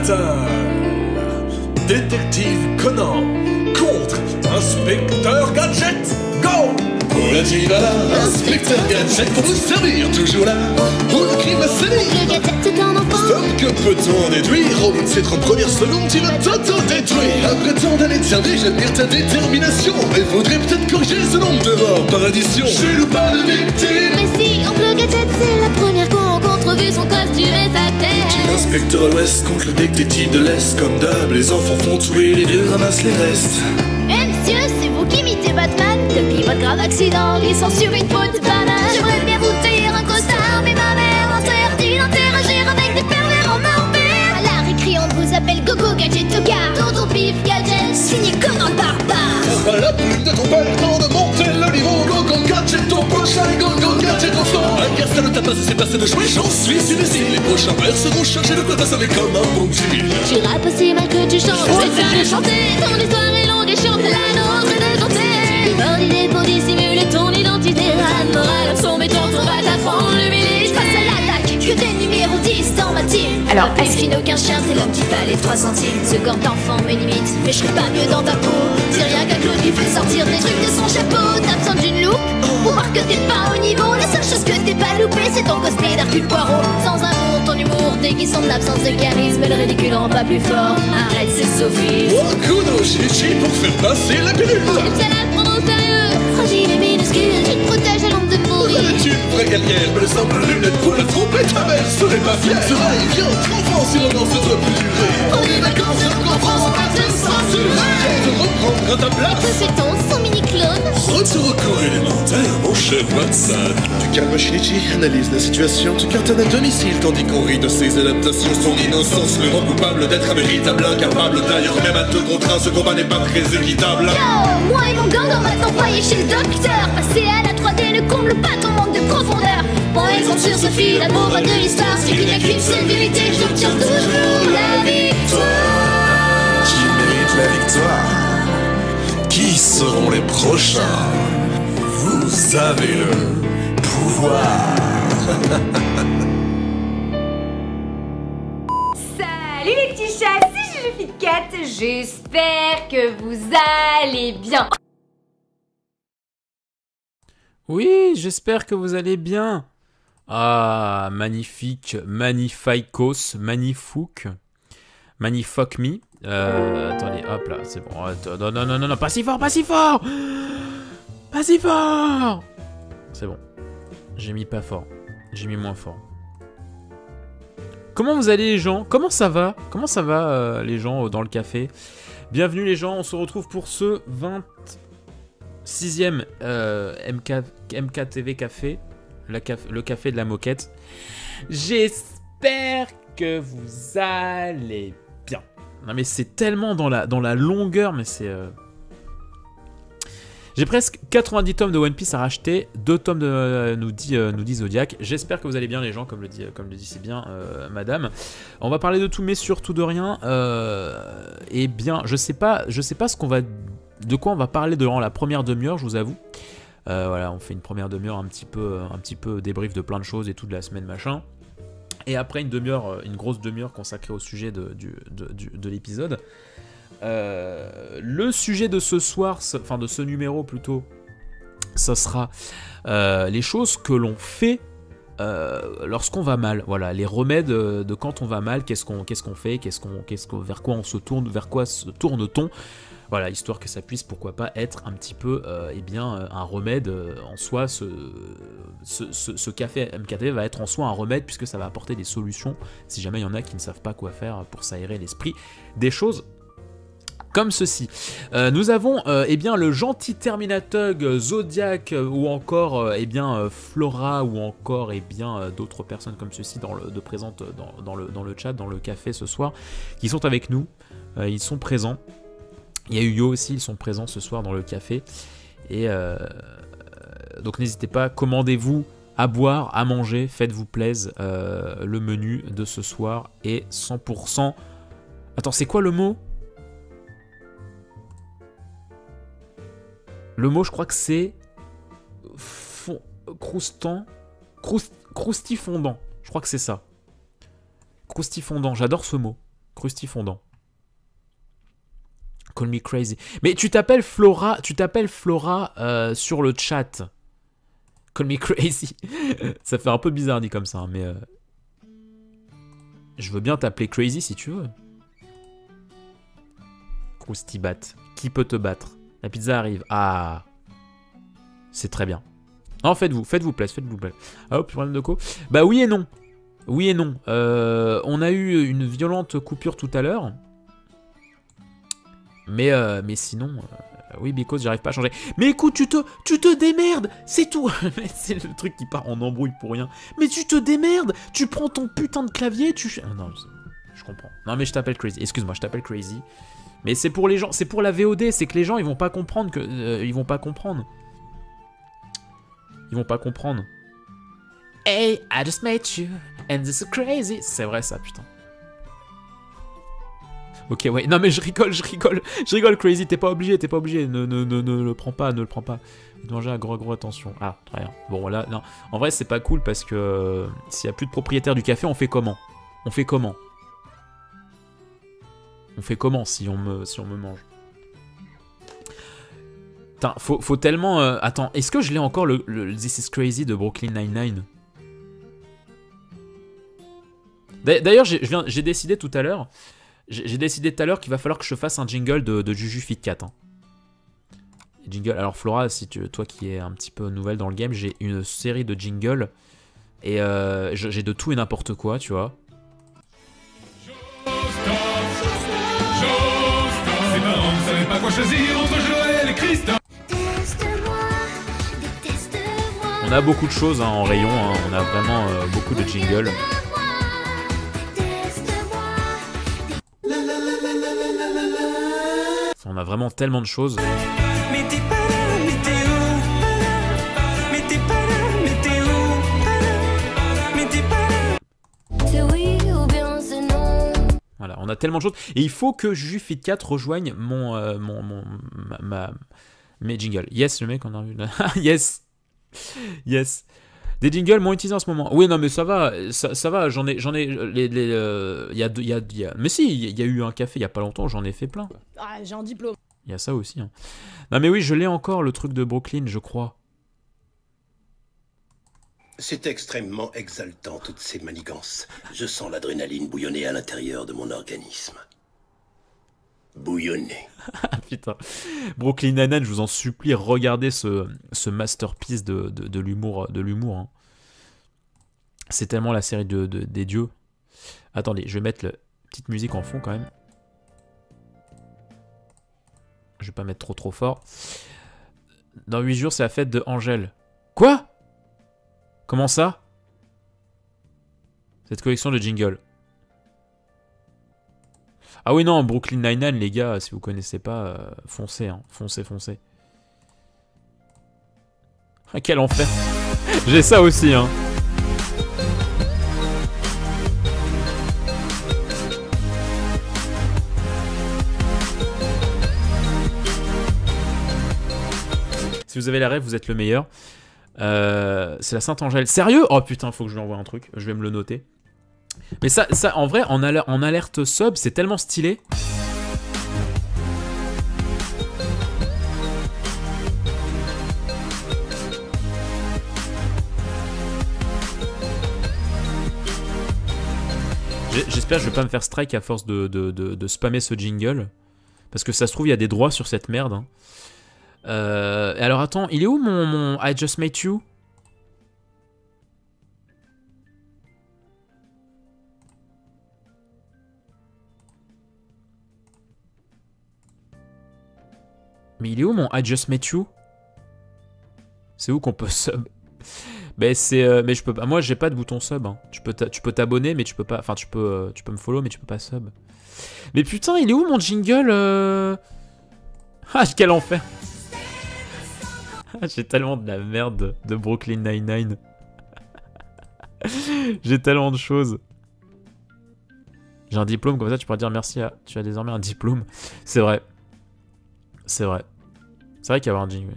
Fatal. Détective Conan contre Inspecteur Gadget. Go! Pour la Gilala, Inspecteur Gadget pour vous servir, toujours là. Pour le crime à sévir. Le gadget c'est un enfant. Stop, que peut-on en déduire? Au bout de ces 30 premières secondes, tu vas t'auto-détruire. Après tant d'années de service, j'admire ta détermination. Mais faudrait peut-être corriger ce nombre de morts par addition. Je nous pas de victime. Mais si, oncle gadget c'est la première qu'on rencontre vu son costume et sa tête. L'inspecteur à l'ouest contre le détective de l'Est. Comme d'hab, les enfants font tuer, les vieux ramassent les restes. Eh monsieur, c'est vous qui imitez Batman. Depuis votre grave accident, glissant sur une peau de banane. J'aimerais bien vous taire un costard, mais ma mère interdit d'interagir avec des pervers en envers. À la récré, on vous appelle Gogo Gadget Toga. Tonton Pif Gadget, signé comme un barbare. Pas la plume de ton père, temps de monter le niveau. Go-go gadget, ton prochain go-go gadget au fond. Un gars, ça ne t'a pas assez passé de jouer, j'en suis sûr ici. Les prochains vers seront chargés de quoi t'assommer comme un bon Jimmy. Tu rappes aussi mal que tu chantes, je vais te faire chanter. Ton histoire est longue et chiante, la nôtre est déjantée. Bonne idée pour dissimuler ton identité. La morale absent, mais ton tour va t'apprendre l'humilité. Face à l'attaque, que des numéros 10 dans ma team. Alors, est-ce qu'il n'a aucun chien, c'est l'homme qui valait 3 centimes. Ce corps d'enfant me limite, mais je serais pas mieux dans ta peau. C'est rien qu'un Claude qui fait sortir des trucs de son chapeau. T'as besoin d'une loupe pour voir que t'es pas au niveau. La seule chose que t'es pas loupé, c'est ton cosplay d'Hercule Poirot. Sans amour, ton humour déguisant de l'absence de charisme. Et le ridicule rend pas plus fort. Arrête, c'est Sophie. Oh, Kuno Chichi pour faire passer la pilule. Quel ciel à le prendre au sérieux. Fragile et minuscule, je te protège à l'ombre de pourri. Elle est une vraie guerrière, mais le simple lunette pour la tromper, ta mère serait pas fière. Sera et vient, enfant, si l'ambiance ne doit plus durer. On est vacances, on comprend, on va te censurer. Te reprendre à ta Que place. fait-on sans mini-clone? Retour au corps élémentaire, mon cher Watson. Tu calmes Shinichi, analyse la situation, tu cartonnes à domicile, tandis qu'on rit de ses adaptations. Son innocence le rend coupable d'être un véritable incapable. D'ailleurs, même à deux contre un, ce combat n'est pas très équitable. Yo, moi et mon gang on va t'envoyer chez le docteur. Passer à la 3D ne comble pas ton manque de profondeur. Bon exemple sur Sophie, la morale de l'histoire, c'est qu'il n'y a qu'une seule vérité, j'obtiens toujours la victoire. Qui mérite la victoire? Qui seront les prochains? Vous avez le pouvoir. Salut les petits chats, c'est Juju Fitcat, j'espère que vous allez bien. Oui, j'espère que vous allez bien. Ah, magnifique, magnificos, magnifouk, magnifuck me. Attendez, hop là, c'est bon. Attends, non, pas si fort, pas si fort. Pas si fort. C'est bon. J'ai mis pas fort. J'ai mis moins fort. Comment vous allez les gens? Comment ça va? Comment ça va les gens dans le café? Bienvenue les gens, on se retrouve pour ce 26e MKTV Café. Le café de la moquette. J'espère que vous allez bien. Non mais c'est tellement dans la longueur, mais c'est... J'ai presque 90 tomes de One Piece à racheter, 2 tomes de nous dit Zodiac. J'espère que vous allez bien les gens, comme le dit si bien madame. On va parler de tout mais surtout de rien. Et bien, je sais pas de quoi on va parler durant la première demi-heure, je vous avoue. Voilà, on fait une première demi-heure un petit peu débrief de plein de choses et tout de la semaine machin. Et après une grosse demi-heure consacrée au sujet de l'épisode. Le sujet de ce soir, enfin de ce numéro plutôt, ça sera les choses que l'on fait lorsqu'on va mal. Voilà, les remèdes de quand on va mal, qu'est-ce qu'on fait, vers quoi on se tourne, vers quoi se tourne-t-on. Voilà, histoire que ça puisse, pourquoi pas, être un petit peu, un remède en soi. Ce café MKTV va être en soi un remède, puisque ça va apporter des solutions, si jamais il y en a qui ne savent pas quoi faire pour s'aérer l'esprit. Des choses comme ceci. Nous avons le gentil Terminatug, Zodiac, ou encore Flora, ou encore d'autres personnes comme ceci présentes dans le chat, dans le café ce soir, qui sont avec nous. Ils sont présents. Il y a Yo aussi, ils sont présents ce soir dans le café. Et donc n'hésitez pas, commandez-vous à boire, à manger, faites-vous plaisir. Le menu de ce soir est 100%... Attends, c'est quoi le mot? Le mot, je crois que c'est... croustifondant. Je crois que c'est ça. Croustifondant, j'adore ce mot. Krusty fondant. Call me crazy. Mais tu t'appelles Flora sur le chat. Call me crazy. Ça fait un peu bizarre dit comme ça, mais je veux bien t'appeler crazy si tu veux. Krusty bat. Qui peut te battre? La pizza arrive. Ah, c'est très bien. Non, faites-vous plaisir, faites-vous plaisir. Ah, hop, problème de co. Bah oui et non. Oui et non. On a eu une violente coupure tout à l'heure. Mais sinon... oui, because j'arrive pas à changer. Mais écoute, tu te démerdes, c'est tout. C'est le truc qui part en embrouille pour rien. Mais tu te démerdes, tu prends ton putain de clavier, tu... non, je comprends. Non mais je t'appelle Crazy, excuse-moi, je t'appelle Crazy. Mais c'est pour les gens, c'est pour la VOD, c'est que les gens ils vont pas comprendre que... ils vont pas comprendre. Ils vont pas comprendre. Hey, I just met you, and this is crazy. C'est vrai ça, putain. Ok, ouais, non mais je rigole, Crazy, t'es pas obligé, ne le prends pas, Manger à gros attention. Ah, très bien. Bon, là, non, en vrai, c'est pas cool parce que s'il y a plus de propriétaire du café, on fait comment si on me mange? Putain, faut tellement... Attends, est-ce que je l'ai encore le This is Crazy de Brooklyn Nine-Nine? D'ailleurs, j'ai décidé tout à l'heure... J'ai décidé tout à l'heure qu'il va falloir que je fasse un jingle de Juju Fit Cat. Hein. Jingle. Alors Flora, si toi qui es un petit peu nouvelle dans le game, j'ai une série de jingles et j'ai de tout et n'importe quoi, tu vois. On a beaucoup de choses hein, en rayon, hein. On a vraiment beaucoup de jingles. On a vraiment tellement de choses. Voilà, on a tellement de choses. Et il faut que Juju Fit 4 rejoigne mes jingles. Yes, le mec, on a vu là. Yes. Yes. Des jingles moins utilisés en ce moment. Oui, non, mais ça va, j'en ai, mais si, il y a eu un café il y a pas longtemps, j'en ai fait plein. Ah, j'ai un diplôme. Il y a ça aussi. Hein. Non, mais oui, je l'ai encore, le truc de Brooklyn, je crois. C'est extrêmement exaltant, toutes ces manigances. Je sens l'adrénaline bouillonner à l'intérieur de mon organisme. Bouillonner. Putain. Brooklyn Nine-Nine, je vous en supplie, regardez ce masterpiece de l'humour. Hein. C'est tellement la série des dieux. Attendez, je vais mettre la petite musique en fond quand même. Je vais pas mettre trop fort. Dans 8 jours, c'est la fête de Angèle. Quoi? Comment ça? Cette collection de jingles. Ah oui, non, Brooklyn Nine-Nine, les gars, si vous connaissez pas, foncez, hein. Foncez. Ah, quel enfer. J'ai ça aussi, hein. Si vous avez la rêve, vous êtes le meilleur. C'est la Sainte-Angèle. Sérieux? Oh putain, faut que je lui envoie un truc. Je vais me le noter. Mais ça en vrai, en alerte sub, c'est tellement stylé. J'espère que je vais pas me faire strike à force de spammer ce jingle. Parce que ça se trouve, il y a des droits sur cette merde. Hein. Alors attends, il est où mon I Just Met You? Mais il est où mon I Just Met You? C'est où qu'on peut sub? Mais mais je peux pas. Moi j'ai pas de bouton sub. Hein. Tu peux t'abonner mais tu peux pas. Enfin tu peux me follow mais tu peux pas sub. Mais putain il est où mon jingle Ah quel enfer. J'ai tellement de la merde de Brooklyn Nine-Nine. J'ai tellement de choses. J'ai un diplôme comme ça tu pourras dire merci à. Tu as désormais un diplôme. C'est vrai. C'est vrai. C'est vrai qu'il y a un jingle.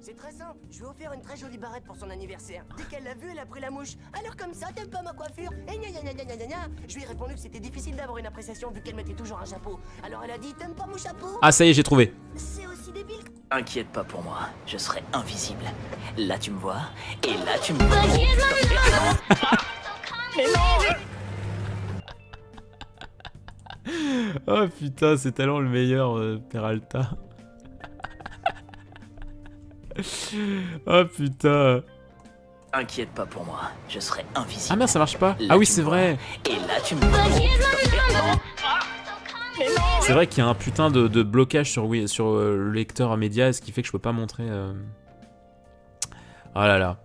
C'est très simple. Je lui ai offert une très jolie barrette pour son anniversaire. Dès qu'elle l'a vue, elle a pris la mouche. Alors comme ça, t'aimes pas ma coiffure? Et gna gna gna gna gna gna. Je lui ai répondu que c'était difficile d'avoir une appréciation vu qu'elle mettait toujours un chapeau. Alors elle a dit, t'aimes pas mon chapeau? Ah, ça y est, j'ai trouvé. C'est aussi débile. Inquiète pas pour moi, je serai invisible. Là tu me vois, et là tu me vois. Mais non! Oh putain, c'est tellement le meilleur, Peralta. Oh putain. Inquiète pas pour moi, je serai invisible. Ah merde, ça marche pas. Là, Ah oui, tu c'est me vrai. vois, Et là tu me vois. C'est vrai qu'il y a un putain de blocage sur, le lecteur média, ce qui fait que je peux pas montrer... Ah là là.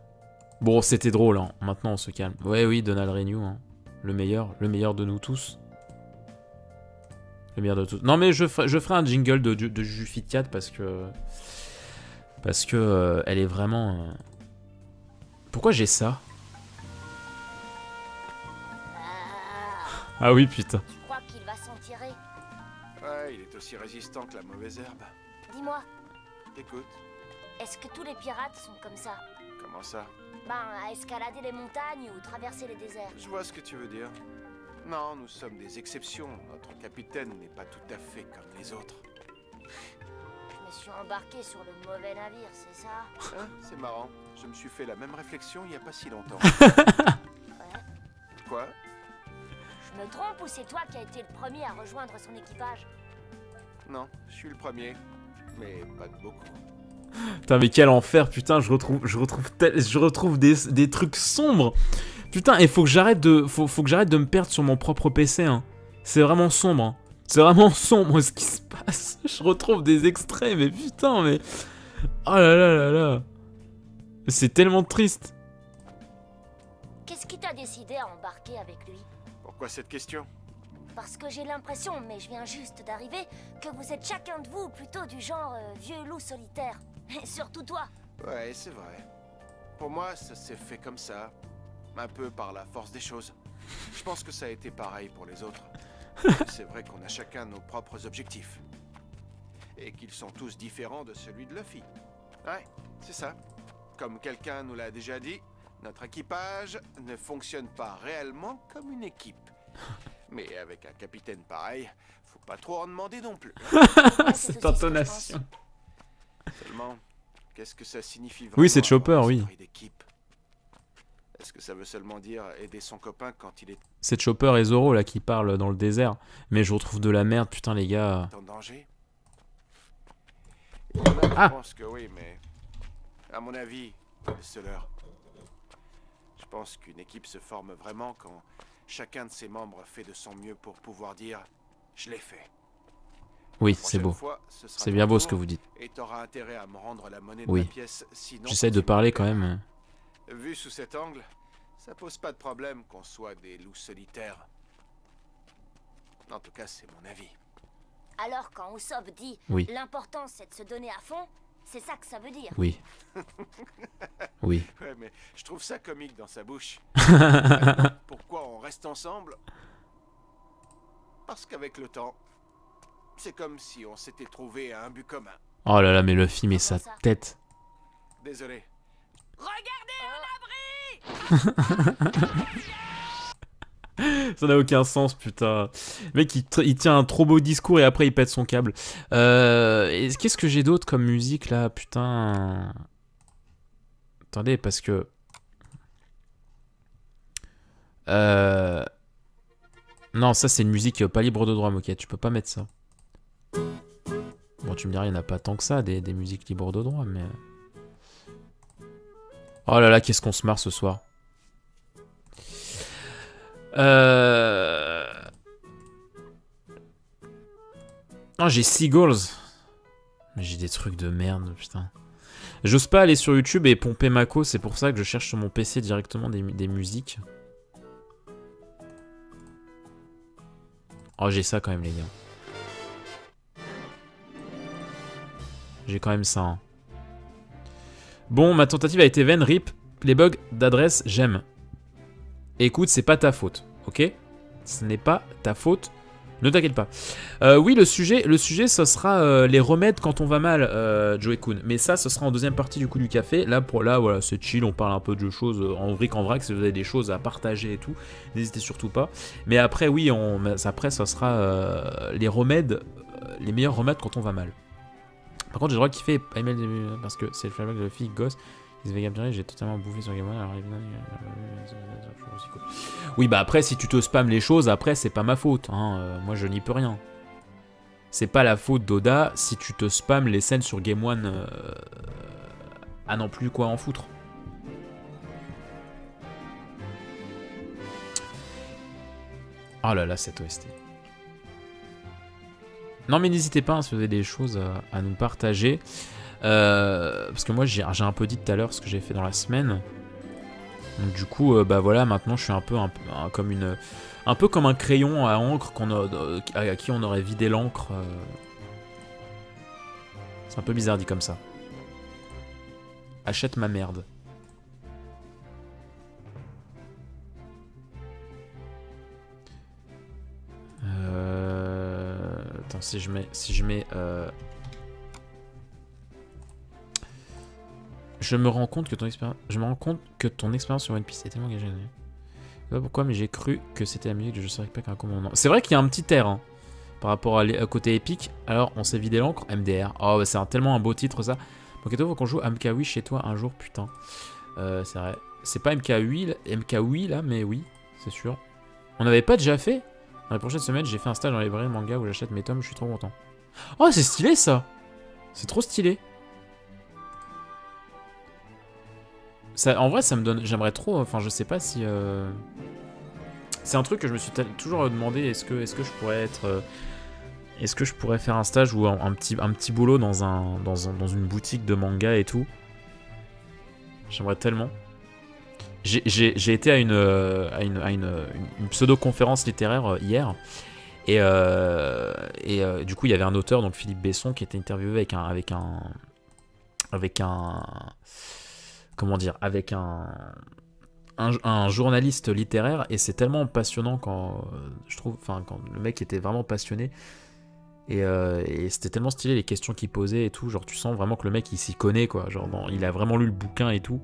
Bon, c'était drôle, hein. Maintenant on se calme. Ouais, oui, Donald Renew, hein. Le meilleur de nous tous. Le meilleur de tous. Non mais je ferai un jingle de Jufitcat parce que elle est vraiment... Pourquoi j'ai ça? Ah oui, putain. Tu crois qu'il va s'en tirer? Ouais, il est aussi résistant que la mauvaise herbe. Dis-moi, Écoute, est-ce que tous les pirates sont comme ça? comment ça? Ben, à escalader les montagnes ou traverser les déserts. Je vois ce que tu veux dire. Non, nous sommes des exceptions. Notre capitaine n'est pas tout à fait comme les autres. Je me suis embarqué sur le mauvais navire, c'est ça? Hein, c'est marrant. Je me suis fait la même réflexion il n'y a pas si longtemps. Ouais. Quoi? Je me trompe ou c'est toi qui as été le premier à rejoindre son équipage? Non, je suis le premier. Mais pas de beaucoup. Putain, mais quel enfer, putain, je retrouve des trucs sombres. Putain, et faut que j'arrête de me perdre sur mon propre PC, hein. C'est vraiment sombre, hein. C'est vraiment sombre ce qui se passe. Je retrouve des extraits, mais putain, mais... Oh là là là là. C'est tellement triste. Qu'est-ce qui t'a décidé à embarquer avec lui? Pourquoi cette question? Parce que j'ai l'impression, mais je viens juste d'arriver, que vous êtes chacun de vous plutôt du genre vieux loup solitaire. Et surtout toi. Ouais, c'est vrai. Pour moi, ça s'est fait comme ça. Un peu par la force des choses. Je pense que ça a été pareil pour les autres. C'est vrai qu'on a chacun nos propres objectifs. Et qu'ils sont tous différents de celui de Luffy. Ouais, c'est ça. Comme quelqu'un nous l'a déjà dit, notre équipage ne fonctionne pas réellement comme une équipe. Mais avec un capitaine pareil, faut pas trop en demander non plus. Cette intonation. Seulement, qu'est-ce que ça signifie vraiment? Oui, c'est Chopper, oui. Est-ce que ça veut seulement dire aider son copain quand il est C'est Chopper et Zoro là qui parlent dans le désert. Mais je retrouve de la merde, putain les gars. en danger? Ah. Je pense que oui, mais à mon avis, c'est leur. Je pense qu'une équipe se forme vraiment quand chacun de ses membres fait de son mieux pour pouvoir dire « je l'ai fait ». Oui, c'est beau. C'est bien beau ce que vous dites. Et t'auras intérêt à me rendre la monnaie Oui. de la pièce, sinon... J'essaie de parler quand même. Vu sous cet angle, ça pose pas de problème qu'on soit des loups solitaires. En tout cas, c'est mon avis. Alors quand Usopp dit Oui. l'important c'est de se donner à fond, c'est ça que ça veut dire. Oui. Oui. Ouais, mais je trouve ça comique dans sa bouche. Alors, pourquoi on reste ensemble? Parce qu'avec le temps, c'est comme si on s'était trouvé à un but commun. Oh là là, mais Luffy, mais sa tête. Désolé. Ça n'a aucun sens, putain. Le mec, il tient un trop beau discours et après il pète son câble. Qu'est-ce que j'ai d'autre comme musique là, putain? Attendez, parce que... Non, ça c'est une musique pas libre de droit, Moquette. Tu peux pas mettre ça. Bon, tu me diras, il n'y en a pas tant que ça, des musiques libres de droit, mais... Oh là là, qu'est-ce qu'on se marre ce soir. Oh, j'ai Seagulls. Mais j'ai des trucs de merde, putain. J'ose pas aller sur YouTube et pomper Mako, c'est pour ça que je cherche sur mon PC directement des musiques. Oh, j'ai ça quand même, les gars. J'ai quand même ça, hein. Bon, ma tentative a été vaine, rip. Les bugs d'adresse, j'aime. Écoute, c'est pas ta faute, ok? Ce n'est pas ta faute. Ne t'inquiète pas. Oui, le sujet, ce sera les remèdes quand on va mal, Joey Kun. Mais ça, ce sera en deuxième partie du coup du café. Là, voilà, c'est chill, on parle un peu de choses en vric en vrac. Si vous avez des choses à partager et tout, n'hésitez surtout pas. Mais après, oui, après, ça sera les remèdes, les meilleurs remèdes quand on va mal. Par contre, j'ai le droit de kiffer parce que c'est le flashback de la fille gosse. Ils avaient gagné, j'ai totalement bouffé sur Game One, alors évidemment, oui, bah après, si tu te spams les choses, après, c'est pas ma faute. Hein. Moi, je n'y peux rien. C'est pas la faute d'Oda si tu te spams les scènes sur Game One à non plus quoi en foutre. Oh là là, cette OST. Non, mais n'hésitez pas, hein, si vous avez des choses à nous partager. Parce que moi j'ai un peu dit tout à l'heure ce que j'ai fait dans la semaine. Donc du coup bah voilà, maintenant je suis un peu comme un crayon à encre à qui on aurait vidé l'encre. C'est un peu bizarre dit comme ça. Achète ma merde. Attends, si je mets je me rends compte que ton expérience sur One Piece est tellement engagée. Je sais pas pourquoi, mais j'ai cru que c'était la musique du jeu Cirque Pack à un commandement. C'est vrai qu'il y a un petit air hein, par rapport à côté épique. Alors, on s'est vidé l'encre, MDR. Oh, bah, c'est tellement un beau titre ça. Donc, faut qu'on joue MKW chez toi un jour, putain. C'est vrai. C'est pas MKW là, mais oui, c'est sûr. On n'avait pas déjà fait. Dans la prochaine semaine, j'ai fait un stage dans la librairie de manga où j'achète mes tomes, je suis trop content. Oh, c'est stylé ça. C'est trop stylé. Ça, en vrai, ça me donne... J'aimerais trop... Enfin, je sais pas si... C'est un truc que je me suis toujours demandé. Est-ce que je pourrais être... Est-ce que je pourrais faire un stage ou un petit boulot dans une boutique de manga et tout. J'aimerais tellement. J'ai été à une pseudo-conférence littéraire hier. Et du coup, il y avait un auteur, donc Philippe Besson, qui était interviewé avec un journaliste littéraire, et c'est tellement passionnant quand je trouve, enfin quand le mec était vraiment passionné et c'était tellement stylé les questions qu'il posait et tout, genre tu sens vraiment que le mec il s'y connaît quoi, genre il a vraiment lu le bouquin et tout,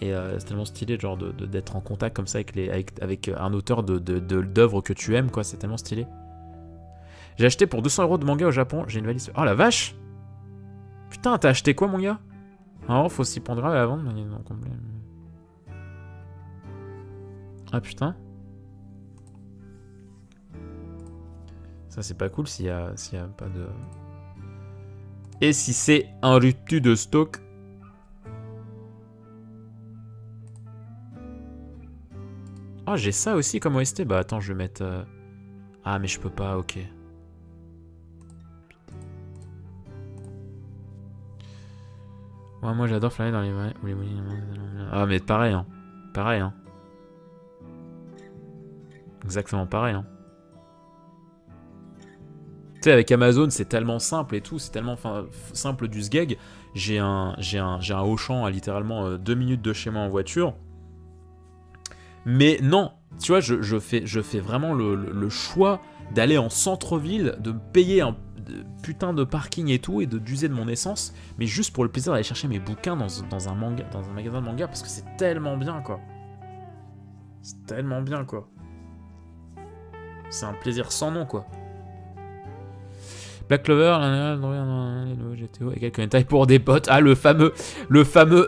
et c'est tellement stylé genre d'être en contact comme ça avec un auteur d'œuvres que tu aimes quoi, c'est tellement stylé. J'ai acheté pour 200 € de manga au Japon, j'ai une valise. Oh la vache, putain, t'as acheté quoi mon gars? Alors, faut s'y prendre à la vente. Ah putain. Ça, c'est pas cool s'il y a pas de... Et si c'est un rupture de stock? Ah, j'ai ça aussi comme OST. Bah attends, je vais mettre... Ah, mais je peux pas, ok. Ouais, moi j'adore flâner dans les... Ah mais pareil hein. Pareil hein. Exactement pareil hein. Tu sais avec Amazon c'est tellement simple et tout, c'est tellement simple du sgeg. J'ai un Auchan à littéralement 2 minutes de chez moi en voiture. Mais non, tu vois, je fais vraiment le choix d'aller en centre-ville, de me payer un putain de parking et tout, et d'user de mon essence, mais juste pour le plaisir d'aller chercher mes bouquins dans un magasin de manga, parce que c'est tellement bien quoi. C'est tellement bien quoi. C'est un plaisir sans nom quoi. Black Clover, le GTO et quelques détails pour des potes. Ah le fameux,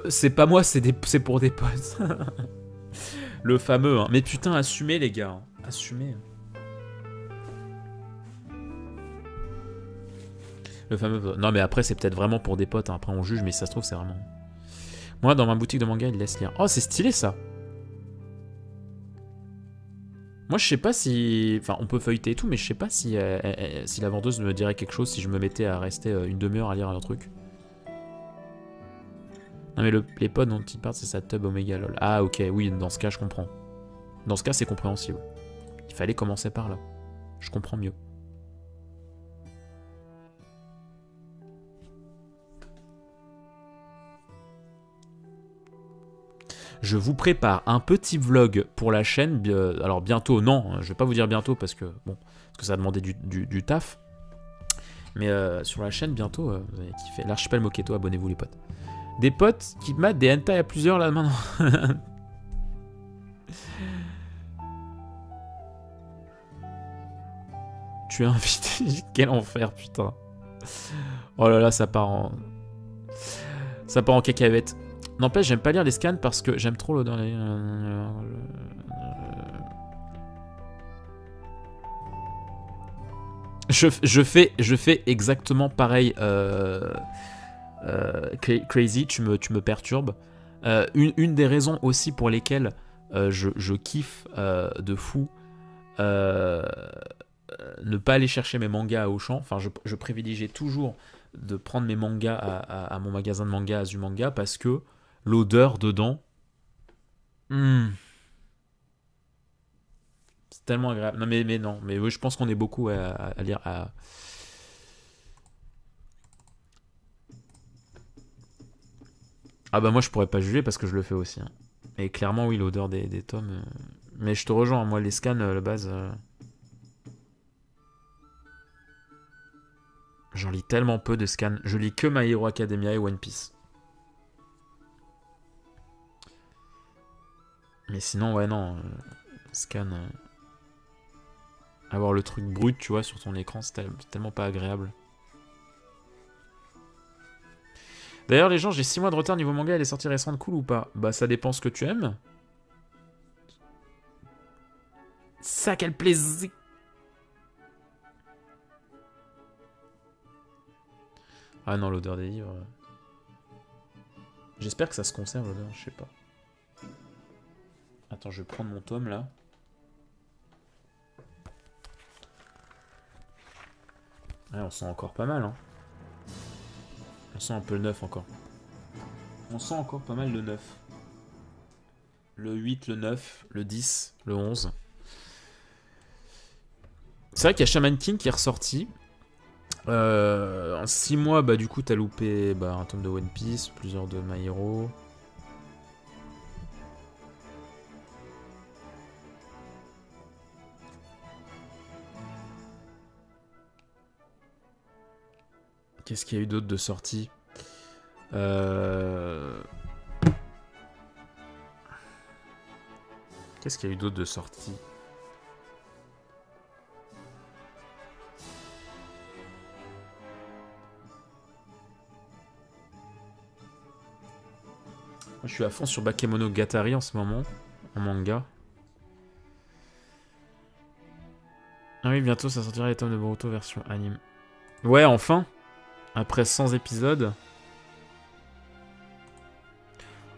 c'est pas moi, c'est pour des potes. Le fameux, hein. Mais putain, assumez les gars, assumez. Le fameux... Non mais après c'est peut-être vraiment pour des potes, hein. Après on juge, mais si ça se trouve c'est vraiment... Moi dans ma boutique de manga il laisse lire. Oh c'est stylé ça. Moi je sais pas si... Enfin on peut feuilleter et tout, mais je sais pas si la vendeuse me dirait quelque chose si je me mettais à rester une demi-heure à lire un truc. Non mais les pods dont il parle c'est sa tub Omega lol. Ah ok, oui dans ce cas je comprends. Dans ce cas c'est compréhensible. Il fallait commencer par là. Je comprends mieux. je vous prépare un petit vlog pour la chaîne. Alors bientôt, non, je vais pas vous dire bientôt parce que bon, parce que ça a demandé du taf. Mais sur la chaîne bientôt, vous allez kiffer. L'archipel Moketo, abonnez-vous les potes. Des potes qui matent des hentai à plusieurs là maintenant. Tu es invité. Quel enfer, putain. Oh là là, ça part en cacahuète. N'empêche, j'aime pas lire les scans parce que j'aime trop l'odeur. Je fais exactement pareil. Crazy, tu me perturbes. Une des raisons aussi pour lesquelles je kiffe de fou ne pas aller chercher mes mangas à Auchan. Enfin, je privilégiais toujours de prendre mes mangas à mon magasin de manga Azumanga parce que l'odeur dedans, c'est tellement agréable. Non, mais non, mais oui, je pense qu'on est beaucoup à lire. Ah bah moi je pourrais pas juger parce que je le fais aussi. Hein. Et clairement oui, l'odeur des tomes. Mais je te rejoins, moi les scans, la base. J'en lis tellement peu de scans. Je lis que My Hero Academia et One Piece. Mais sinon, ouais, non. Scan. Avoir le truc brut, tu vois, sur ton écran, c'est tellement pas agréable. D'ailleurs, les gens, j'ai 6 mois de retard niveau manga. Elle est sortie récente, cool ou pas? Bah, ça dépend ce que tu aimes. Ça, quel plaisir! Ah non, l'odeur des livres. J'espère que ça se conserve, l'odeur, je sais pas. Attends, je vais prendre mon tome, là. Ouais, on sent encore pas mal, hein. On sent un peu le 9 encore. On sent encore pas mal le 9. Le 8, le 9, le 10, le 11. C'est vrai qu'il y a Shaman King qui est ressorti. En 6 mois, bah du coup t'as loupé un tome de One Piece, plusieurs de My Hero. Qu'est-ce qu'il y a eu d'autre de sortie? Qu'est-ce qu'il y a eu d'autre de sortie? Je suis à fond sur Bakemonogatari en ce moment, en manga. Ah oui, bientôt ça sortira les tomes de Boruto version anime. Ouais, enfin! Après 100 épisodes.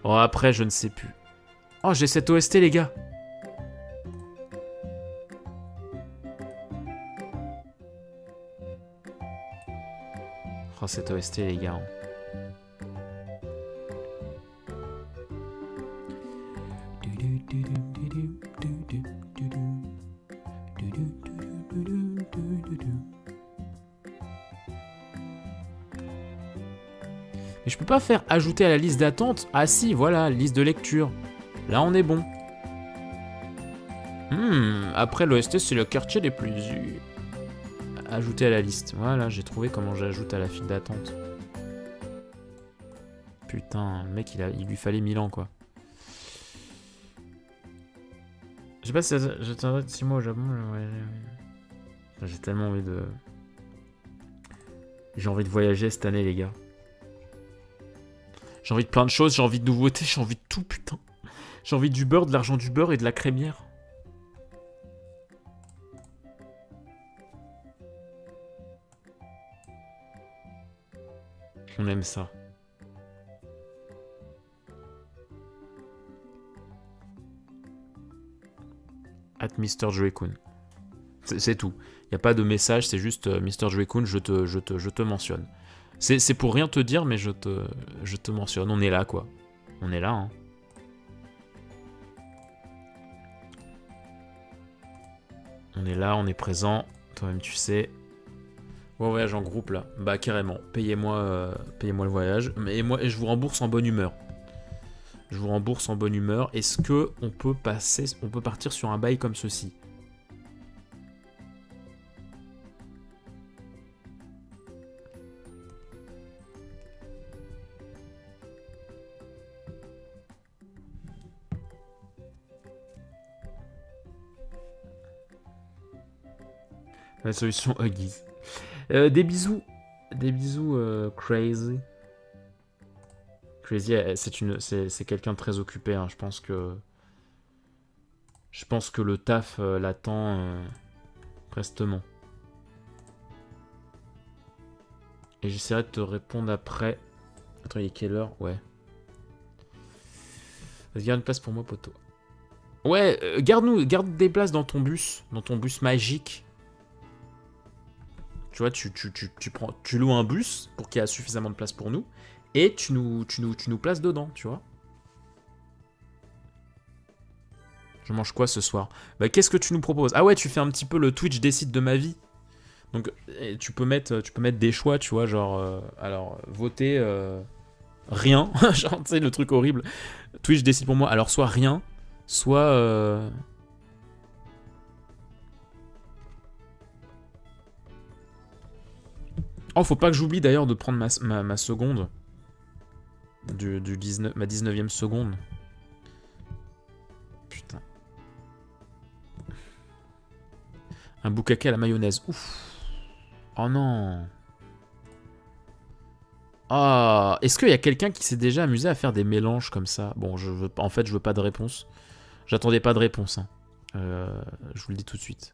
Oh, après, je ne sais plus. Oh, j'ai cette OST, les gars! Oh, cette OST, les gars. Mais je peux pas faire ajouter à la liste d'attente. Ah si, voilà, liste de lecture. Là, on est bon. Après, l'OST, c'est le quartier les plus... Ajouter à la liste. Voilà, j'ai trouvé comment j'ajoute à la file d'attente. Putain, le mec, il lui fallait 1000 ans, quoi. Je sais pas si je tiendrai de 6 mois au Japon. Ouais. J'ai tellement envie de... J'ai envie de voyager cette année, les gars. J'ai envie de plein de choses, j'ai envie de nouveautés, j'ai envie de tout, putain. J'ai envie du beurre, de l'argent du beurre et de la crémière. On aime ça. At Mr. Joey-kun. C'est tout. Il n'y a pas de message, c'est juste Mr. Joey-kun, je te mentionne. C'est pour rien te dire, mais je te mentionne. On est là, quoi. On est là, hein. On est là, on est présent. Toi-même, tu sais. Ouais, voyage en groupe, là. Bah, carrément. Payez-moi le voyage. Et je vous rembourse en bonne humeur. Je vous rembourse en bonne humeur. Est-ce que on peut partir sur un bail comme ceci? La solution Huggies. Des bisous. Des bisous, Crazy. Crazy, c'est quelqu'un de très occupé. Hein. Je pense que le taf l'attend prestement. Et j'essaierai de te répondre après. Attends, il est quelle heure? Ouais. Vas-y, garde une place pour moi, poto. Ouais, garde des places dans ton bus magique. Tu vois, tu loues un bus pour qu'il y ait suffisamment de place pour nous. Et tu nous places dedans, tu vois. Je mange quoi ce soir? Bah, qu'est-ce que tu nous proposes? Ah ouais, tu fais un petit peu le Twitch décide de ma vie. Donc, tu peux mettre des choix, tu vois, genre... alors, voter... rien. Genre, tu sais, le truc horrible. Twitch décide pour moi. Alors, soit rien, soit... Oh, faut pas que j'oublie d'ailleurs de prendre ma seconde. Ma 19e seconde. Putain. Un boucaquet à la mayonnaise. Ouf. Oh non. Ah, est-ce qu'il y a quelqu'un qui s'est déjà amusé à faire des mélanges comme ça? Bon, en fait, je veux pas de réponse. J'attendais pas de réponse. Hein. Je vous le dis tout de suite.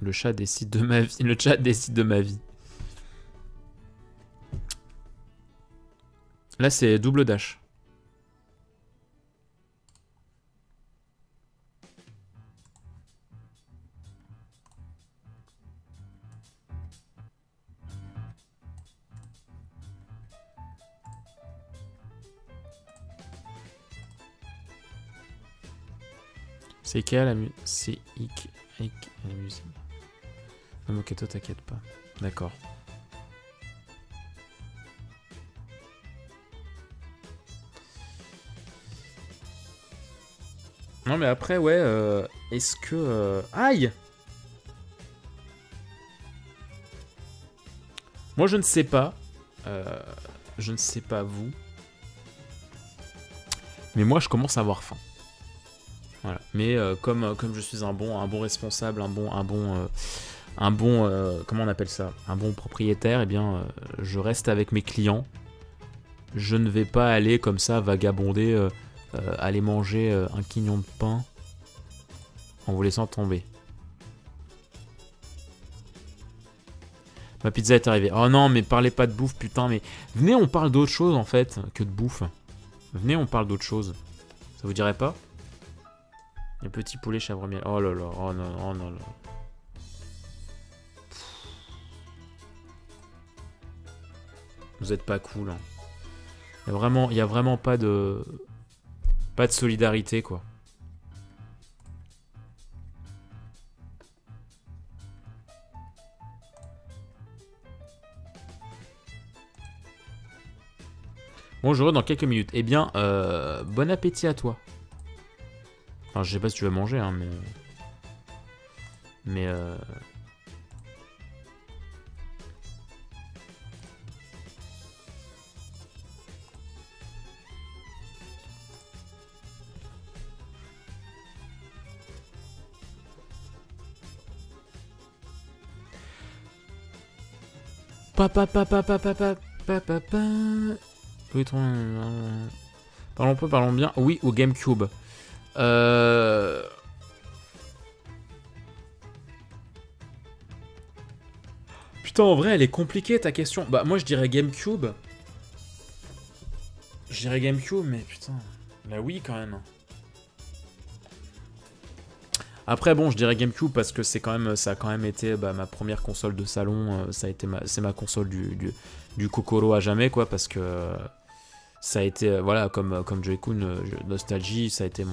Le chat décide de ma vie. Le chat décide de ma vie. Là, c'est double dash. C'est quelle la musique? C'est la musique. Non, Moketo, t'inquiète pas. D'accord. Non, mais après, ouais, est-ce que... Aïe! Moi, je ne sais pas. Je ne sais pas vous. Mais moi, je commence à avoir faim. Voilà. Mais comme je suis un bon responsable, un bon comment on appelle ça, un bon propriétaire, eh bien je reste avec mes clients. Je ne vais pas aller comme ça vagabonder, aller manger un quignon de pain en vous laissant tomber. Ma pizza est arrivée. Oh non, mais parlez pas de bouffe, putain, mais venez, on parle d'autre chose en fait que de bouffe. Venez, on parle d'autre chose. Ça vous dirait pas? Les petits poulets chèvre miel. Oh là là, oh non, oh non là. Vous êtes pas cool. Hein. Il y a vraiment pas de solidarité quoi. Bon, je reviens dans quelques minutes. Eh bien, bon appétit à toi. Enfin, je sais pas si tu vas manger, hein, mais Oui, parlons peu, parlons bien. Oui, au GameCube. Putain, en vrai, elle est compliquée ta question. Bah, moi je dirais GameCube. Je dirais GameCube, mais putain. Bah oui, quand même. Après, bon, je dirais GameCube parce que ça a quand même été ma première console de salon. C'est ma console du Kokoro à jamais, quoi, parce que ça a été, voilà, comme Joy-Kun, Nostalgie, ça a été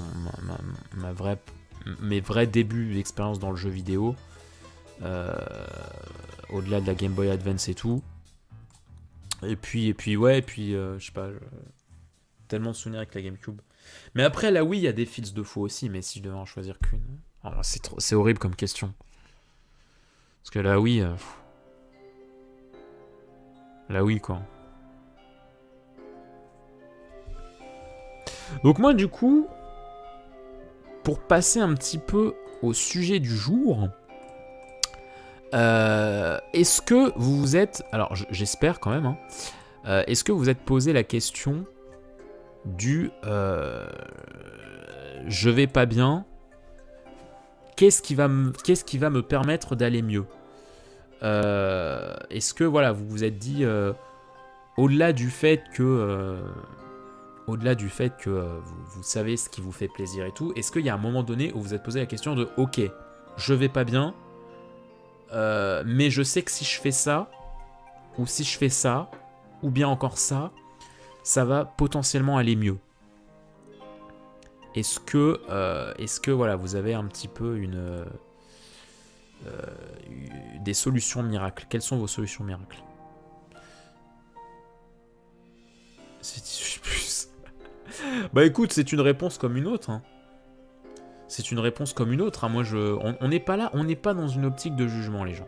mes vrais débuts d'expérience dans le jeu vidéo. Au-delà de la Game Boy Advance et tout. Et puis je sais pas, tellement de souvenirs avec la GameCube. Mais après, la Wii, il y a des fils de faux aussi, mais si je devais en choisir qu'une... Alors, c'est horrible comme question. Parce que la Wii... La Wii, quoi. Donc moi, du coup, pour passer un petit peu au sujet du jour... est-ce que vous vous êtes... Alors, j'espère quand même, hein. Est-ce que vous vous êtes posé la question du... je vais pas bien. Qu'est-ce qui va me permettre d'aller mieux? Est-ce que, voilà, vous vous êtes dit... au-delà du fait que... vous savez ce qui vous fait plaisir et tout, est-ce qu'il y a un moment donné où vous vous êtes posé la question de... Ok, je vais pas bien... mais je sais que si je fais ça, ou si je fais ça, ou bien encore ça, ça va potentiellement aller mieux. Est-ce que voilà, vous avez un petit peu des solutions miracles? Quelles sont vos solutions miracles? C'est plus. Bah écoute, c'est une réponse comme une autre. Hein. C'est une réponse comme une autre. Hein. Moi, on n'est pas là, on n'est pas dans une optique de jugement, les gens.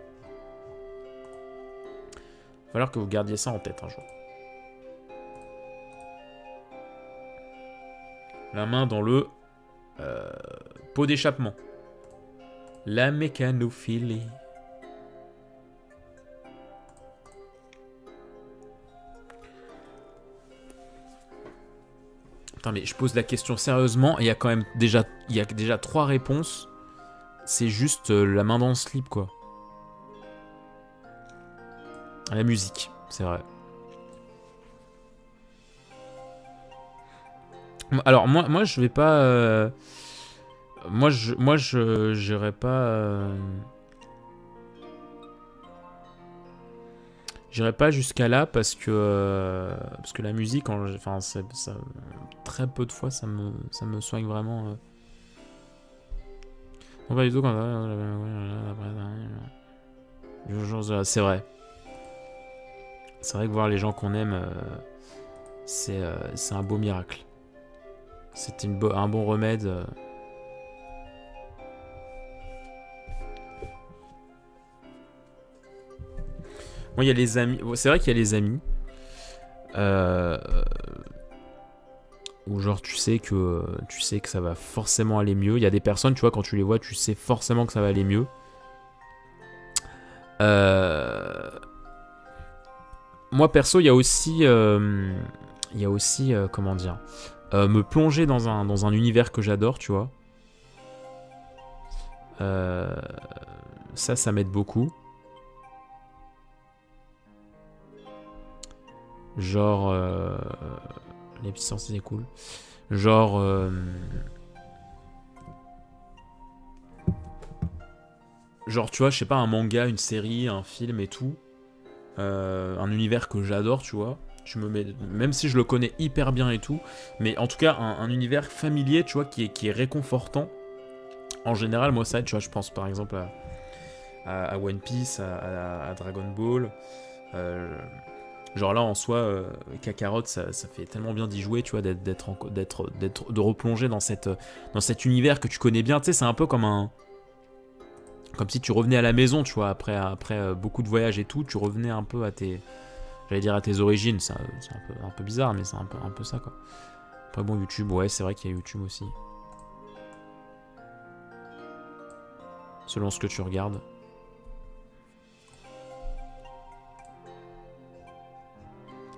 Il va falloir que vous gardiez ça en tête un jour. La main dans le pot d'échappement. La mécanophilie. Putain, mais je pose la question sérieusement et il y a quand même déjà 3 réponses. C'est juste la main dans le slip, quoi. La musique, c'est vrai. Alors moi je vais pas moi je j'irai pas j'irai pas jusqu'à là parce que la musique enfin ça très peu de fois ça me soigne vraiment non, pas du tout quand c'est vrai que voir les gens qu'on aime c'est un beau miracle. C'était un bon remède. Bon, il y a les amis. C'est vrai qu'il y a les amis. Où genre tu sais que ça va forcément aller mieux. Il y a des personnes, tu vois, quand tu les vois, tu sais forcément que ça va aller mieux. Moi perso, il y a aussi comment dire. Me plonger dans un univers que j'adore, tu vois. Ça m'aide beaucoup. Genre... les petites sorties, c'est cool. Genre... genre, tu vois, je sais pas, un manga, une série, un film et tout. Un univers que j'adore, tu vois. Tu me mets, même si je le connais hyper bien et tout, mais en tout cas un univers familier, tu vois, qui est réconfortant. En général, moi ça, tu vois, je pense par exemple à One Piece, à Dragon Ball. Genre là en soi, Kakarot, ça fait tellement bien d'y jouer, tu vois, de replonger dans cet univers que tu connais bien. Tu sais, c'est un peu comme si tu revenais à la maison, tu vois, après beaucoup de voyages et tout, tu revenais un peu à tes origines. C'est un peu bizarre, mais c'est un peu ça, quoi. Après bon, YouTube, ouais, c'est vrai qu'il y a YouTube aussi. Selon ce que tu regardes.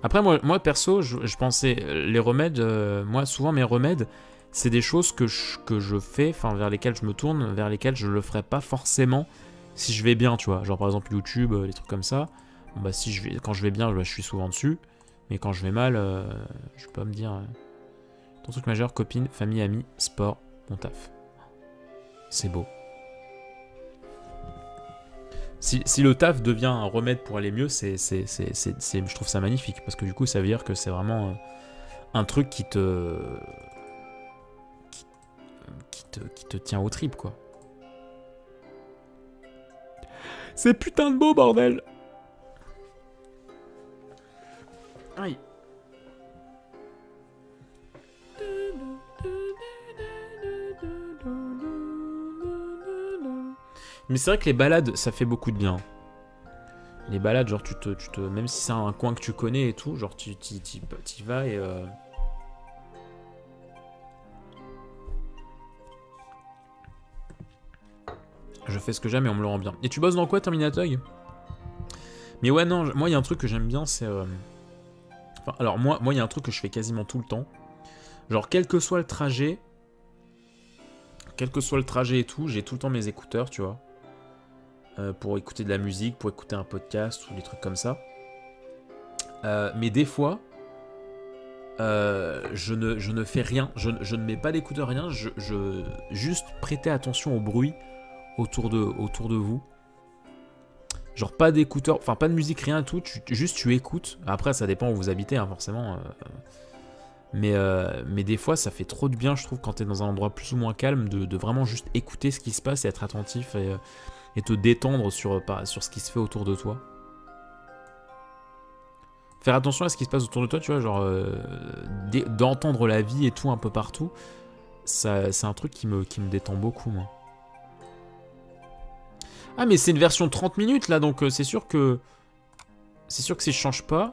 Après moi perso, je pensais les remèdes, moi souvent mes remèdes, c'est des choses que je fais, enfin vers lesquelles je me tourne, vers lesquelles je le ferais pas forcément si je vais bien, tu vois. Genre par exemple YouTube, les trucs comme ça. Bah quand je vais bien, je suis souvent dessus. Mais quand je vais mal, je peux me dire... ton truc majeur, copine, famille, amis, sport, mon taf. C'est beau. Si le taf devient un remède pour aller mieux, je trouve ça magnifique. Parce que du coup, ça veut dire que c'est vraiment un truc qui te tient aux tripes, quoi. C'est putain de beau, bordel! Mais c'est vrai que les balades, ça fait beaucoup de bien. Les balades, genre, même si c'est un coin que tu connais et tout, genre, tu y vas et... Je fais ce que j'aime et on me le rend bien. Et tu bosses dans quoi, Terminator? Mais ouais, non, moi, il y a un truc que j'aime bien, c'est... Enfin, alors, moi, il y a un truc que je fais quasiment tout le temps. Genre, quel que soit le trajet et tout, j'ai tout le temps mes écouteurs, tu vois. Pour écouter de la musique, pour écouter un podcast ou des trucs comme ça. Mais des fois, je ne fais rien. Je ne mets pas d'écouteurs, rien. Juste prêter attention au bruit autour de vous. Genre pas d'écouteurs, enfin pas de musique, rien tout. Juste tu écoutes. Après, ça dépend où vous habitez, hein, forcément. Mais des fois, ça fait trop de bien, je trouve, quand t'es dans un endroit plus ou moins calme, de vraiment juste écouter ce qui se passe et être attentif et te détendre sur ce qui se fait autour de toi. Faire attention à ce qui se passe autour de toi, tu vois, genre d'entendre la vie et tout un peu partout, c'est un truc qui me détend beaucoup, moi. Ah, mais c'est une version 30 minutes, là, donc c'est sûr que si je change pas...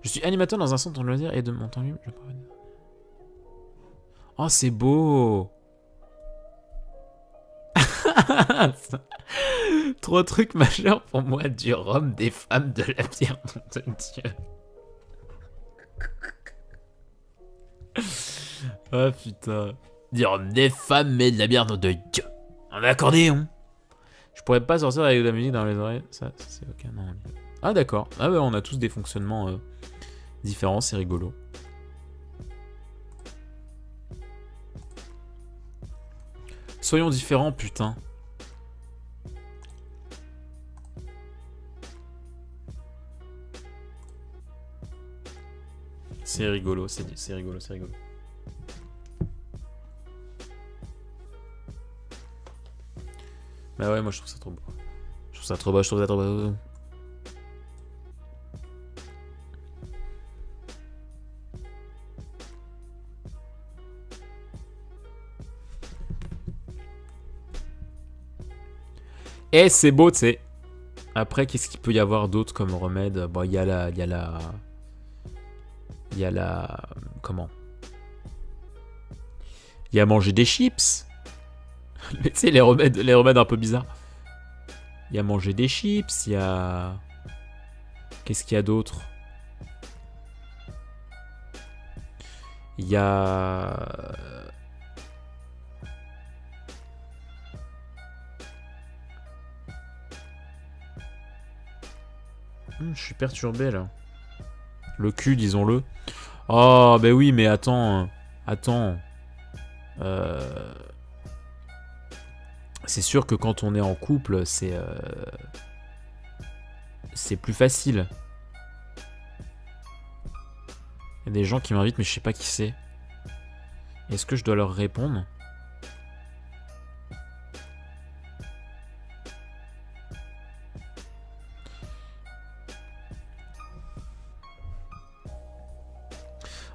Je suis animateur dans un centre de loisirs et de mon temps libre, Oh, c'est beau. Trois trucs majeurs pour moi: du rhum, des femmes, de la bière, de Dieu. Ah putain. Du rhum, des femmes, mais de la bière, de Dieu. Un accordéon. Je pourrais pas sortir avec de la musique dans les oreilles. Ça c'est ok, non. Ah d'accord. Ah ouais, on a tous des fonctionnements différents, c'est rigolo. Soyons différents, putain. C'est rigolo, c'est rigolo, c'est rigolo. Bah ouais, moi je trouve ça trop beau. Je trouve ça trop beau, je trouve ça trop beau. Et c'est beau, tu sais. Après, qu'est-ce qu'il peut y avoir d'autre comme remède? Bon, il y a la... Comment? Il y a manger des chips. Mais tu sais, les remèdes un peu bizarres. Il y a manger des chips, il y a... Qu'est-ce qu'il y a d'autre? Il y a... Je suis perturbé là. Le cul, disons-le. Oh, bah oui, mais attends. C'est sûr que quand on est en couple, c'est plus facile. Il y a des gens qui m'invitent, mais je sais pas qui c'est. Est-ce que je dois leur répondre?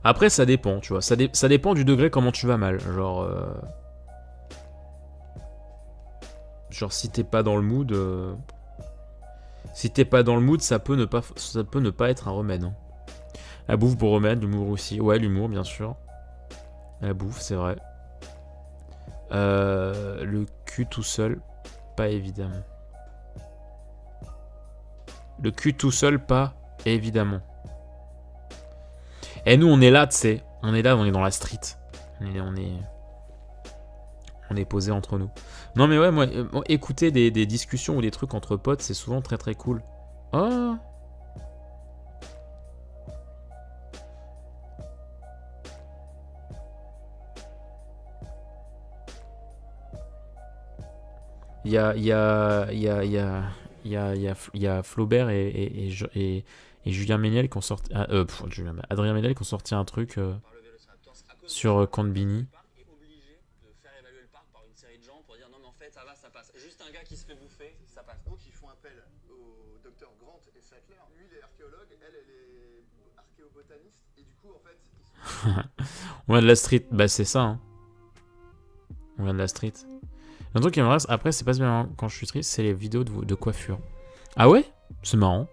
Après, ça dépend, tu vois. Ça dépend du degré comment tu vas mal. Genre si t'es pas dans le mood... Si t'es pas dans le mood, ça peut ne pas être un remède. Hein. La bouffe pour remède, l'humour aussi. Ouais, l'humour, bien sûr. La bouffe, c'est vrai. Le cul tout seul, pas évidemment. Le cul tout seul, pas évidemment. Et nous, on est là, tu sais. On est là, on est dans la street. On est posé entre nous. Non, mais ouais, moi, écouter des discussions ou des trucs entre potes, c'est souvent très très cool. Oh! Il y a Flaubert et Julien Méniel qui ont sorti... Adrien Méniel qui ont sorti un truc sur Combini. Juste un gars qui se fait bouffer, ça passe. Donc ils font appel au docteur Grant et Sackler. Lui, il est archéologue, elle est archéobotaniste. Et du coup, en fait... On a de la street, bah c'est ça. Hein. On vient de la street. Un truc qui me reste, après, c'est pas bien quand je suis triste, c'est les vidéos de coiffure. Ah ouais? C'est marrant.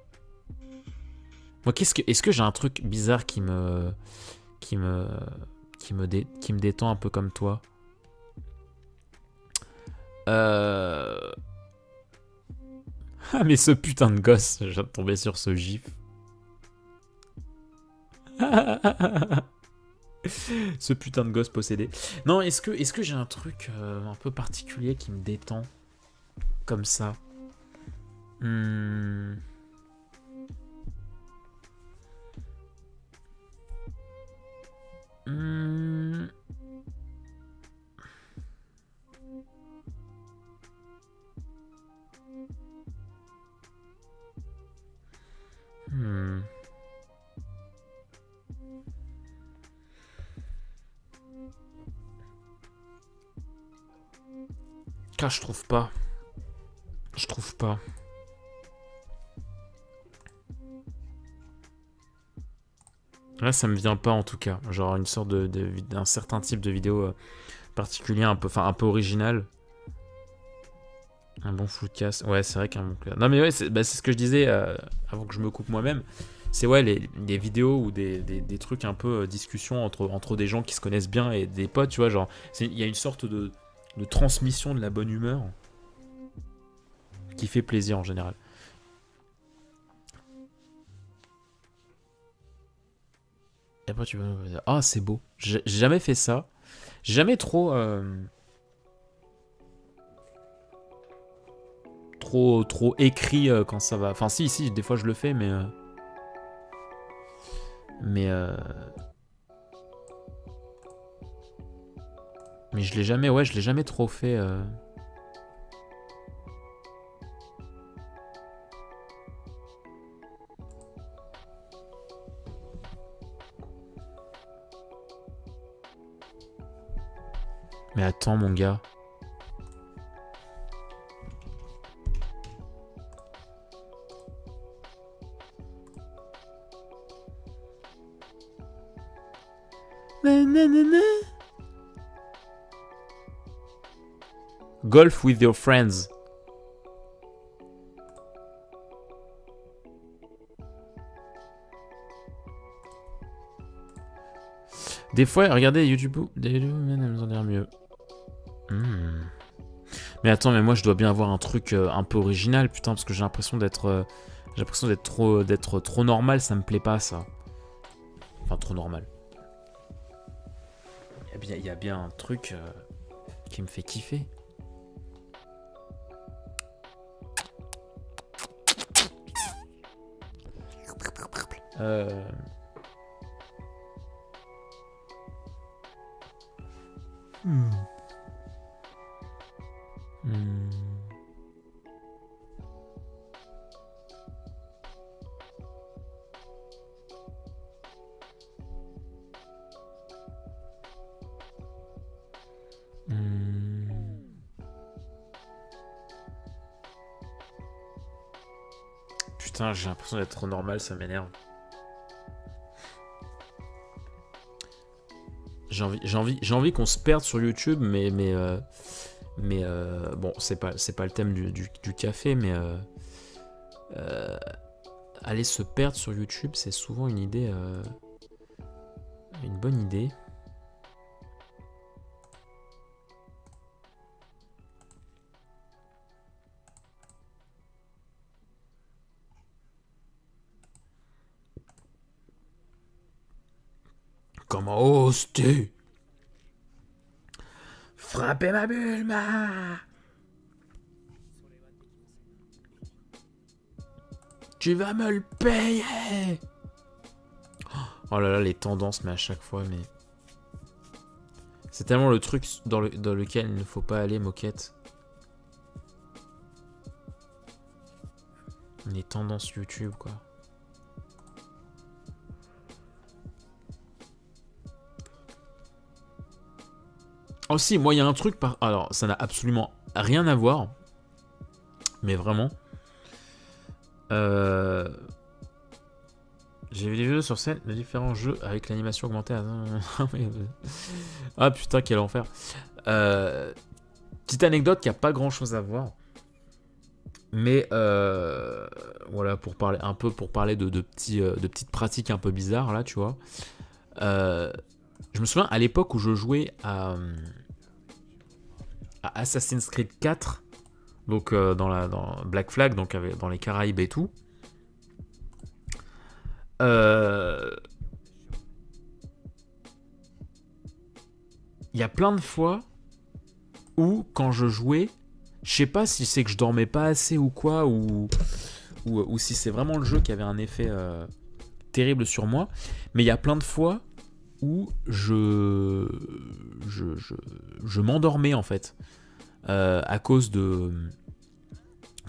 Moi, est-ce que j'ai un truc bizarre qui me détend un peu comme toi? Ah, mais ce putain de gosse, je viens de tomber sur ce gif. Ce putain de gosse possédé. Non, est-ce que j'ai un truc un peu particulier qui me détend comme ça? Ah, je trouve pas. Je trouve pas. Là, ça me vient pas en tout cas. Genre une sorte d'un certain type de vidéo particulier, un peu original. Un bon footcast. Ouais, c'est vrai qu'un bon. Non, mais ouais, c'est ce que je disais avant que je me coupe moi-même. C'est ouais, les vidéos ou des trucs un peu discussion entre des gens qui se connaissent bien et des potes, tu vois. Genre, il y a une sorte de transmission de la bonne humeur qui fait plaisir en général. Et après tu vas me dire, ah, c'est beau. J'ai jamais fait ça. J'ai jamais trop écrit quand ça va. Enfin si, des fois je le fais, mais je l'ai jamais trop fait. Mais attends, mon gars. Golf with your friends. Des fois, regardez YouTube, elles en dire mieux. Mais attends, mais moi je dois bien avoir un truc un peu original, putain, parce que j'ai l'impression d'être trop normal, ça me plaît pas ça. Enfin, trop normal. Il y a bien un truc qui me fait kiffer. Putain, j'ai l'impression d'être trop normal, ça m'énerve. J'ai envie qu'on se perde sur YouTube, mais bon, c'est pas le thème du café, mais aller se perdre sur YouTube, c'est souvent une idée, une bonne idée. Comment oses-tu frapper ma Bulma? Tu vas me le payer. Oh là là, les tendances, mais à chaque fois, mais... C'est tellement le truc dans lequel il ne faut pas aller, moquette. Les tendances YouTube, quoi. Oh si, moi il y a un truc par... Alors, ça n'a absolument rien à voir. Mais vraiment. J'ai vu des vidéos sur scène de différents jeux avec l'animation augmentée. Ah putain, quel enfer. Petite anecdote qui a pas grand chose à voir. Mais voilà, pour parler de petites pratiques un peu bizarres, là, tu vois. Je me souviens à l'époque où je jouais à Assassin's Creed 4, donc dans Black Flag, donc dans les Caraïbes et tout. Il y a plein de fois où, quand je jouais, je sais pas si c'est que je dormais pas assez ou quoi, ou si c'est vraiment le jeu qui avait un effet terrible sur moi, mais il y a plein de fois où je m'endormais en fait, à cause de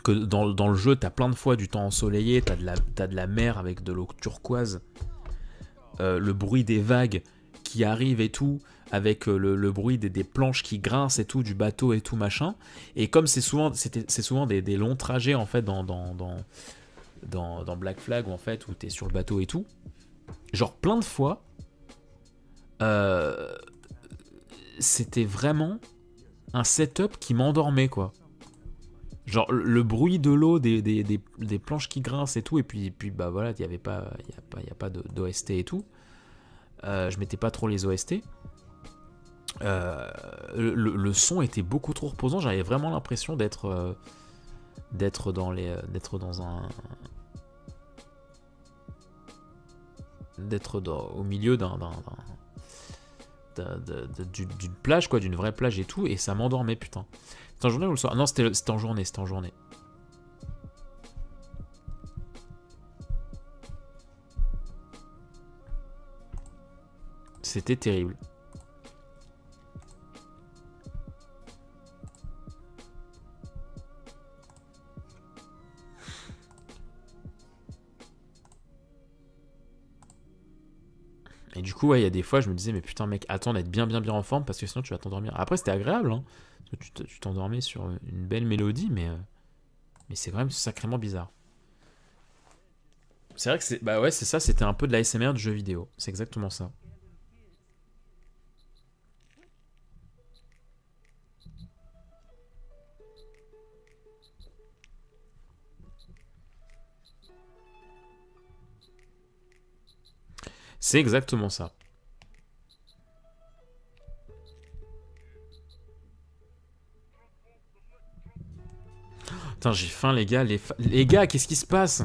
que dans le jeu t'as plein de fois du temps ensoleillé, t'as de la mer avec de l'eau turquoise, le bruit des vagues qui arrivent et tout, avec le bruit des planches qui grincent et tout, du bateau et tout machin, et comme c'est souvent des longs trajets en fait dans Black Flag, en fait, où t'es sur le bateau et tout, genre plein de fois c'était vraiment un setup qui m'endormait, quoi. Genre le bruit de l'eau, des planches qui grincent et tout, et puis bah voilà, il y a pas d'OST et tout. Je mettais pas trop les OST. Le son était beaucoup trop reposant. J'avais vraiment l'impression d'être au milieu d'une plage, quoi, d'une vraie plage et tout, et ça m'endormait, putain. C'était en journée ou le soir? Non, c'était en journée, C'était terrible. Et du coup, ouais, il y a des fois, je me disais, mais putain, mec, attends d'être bien en forme, parce que sinon tu vas t'endormir. Après, c'était agréable, hein. Tu t'endormais sur une belle mélodie, mais c'est quand même sacrément bizarre. C'est vrai que bah ouais, c'est ça, c'était un peu de l'ASMR du jeu vidéo. C'est exactement ça. C'est exactement ça. Putain, j'ai faim, les gars. Les gars, qu'est-ce qui se passe?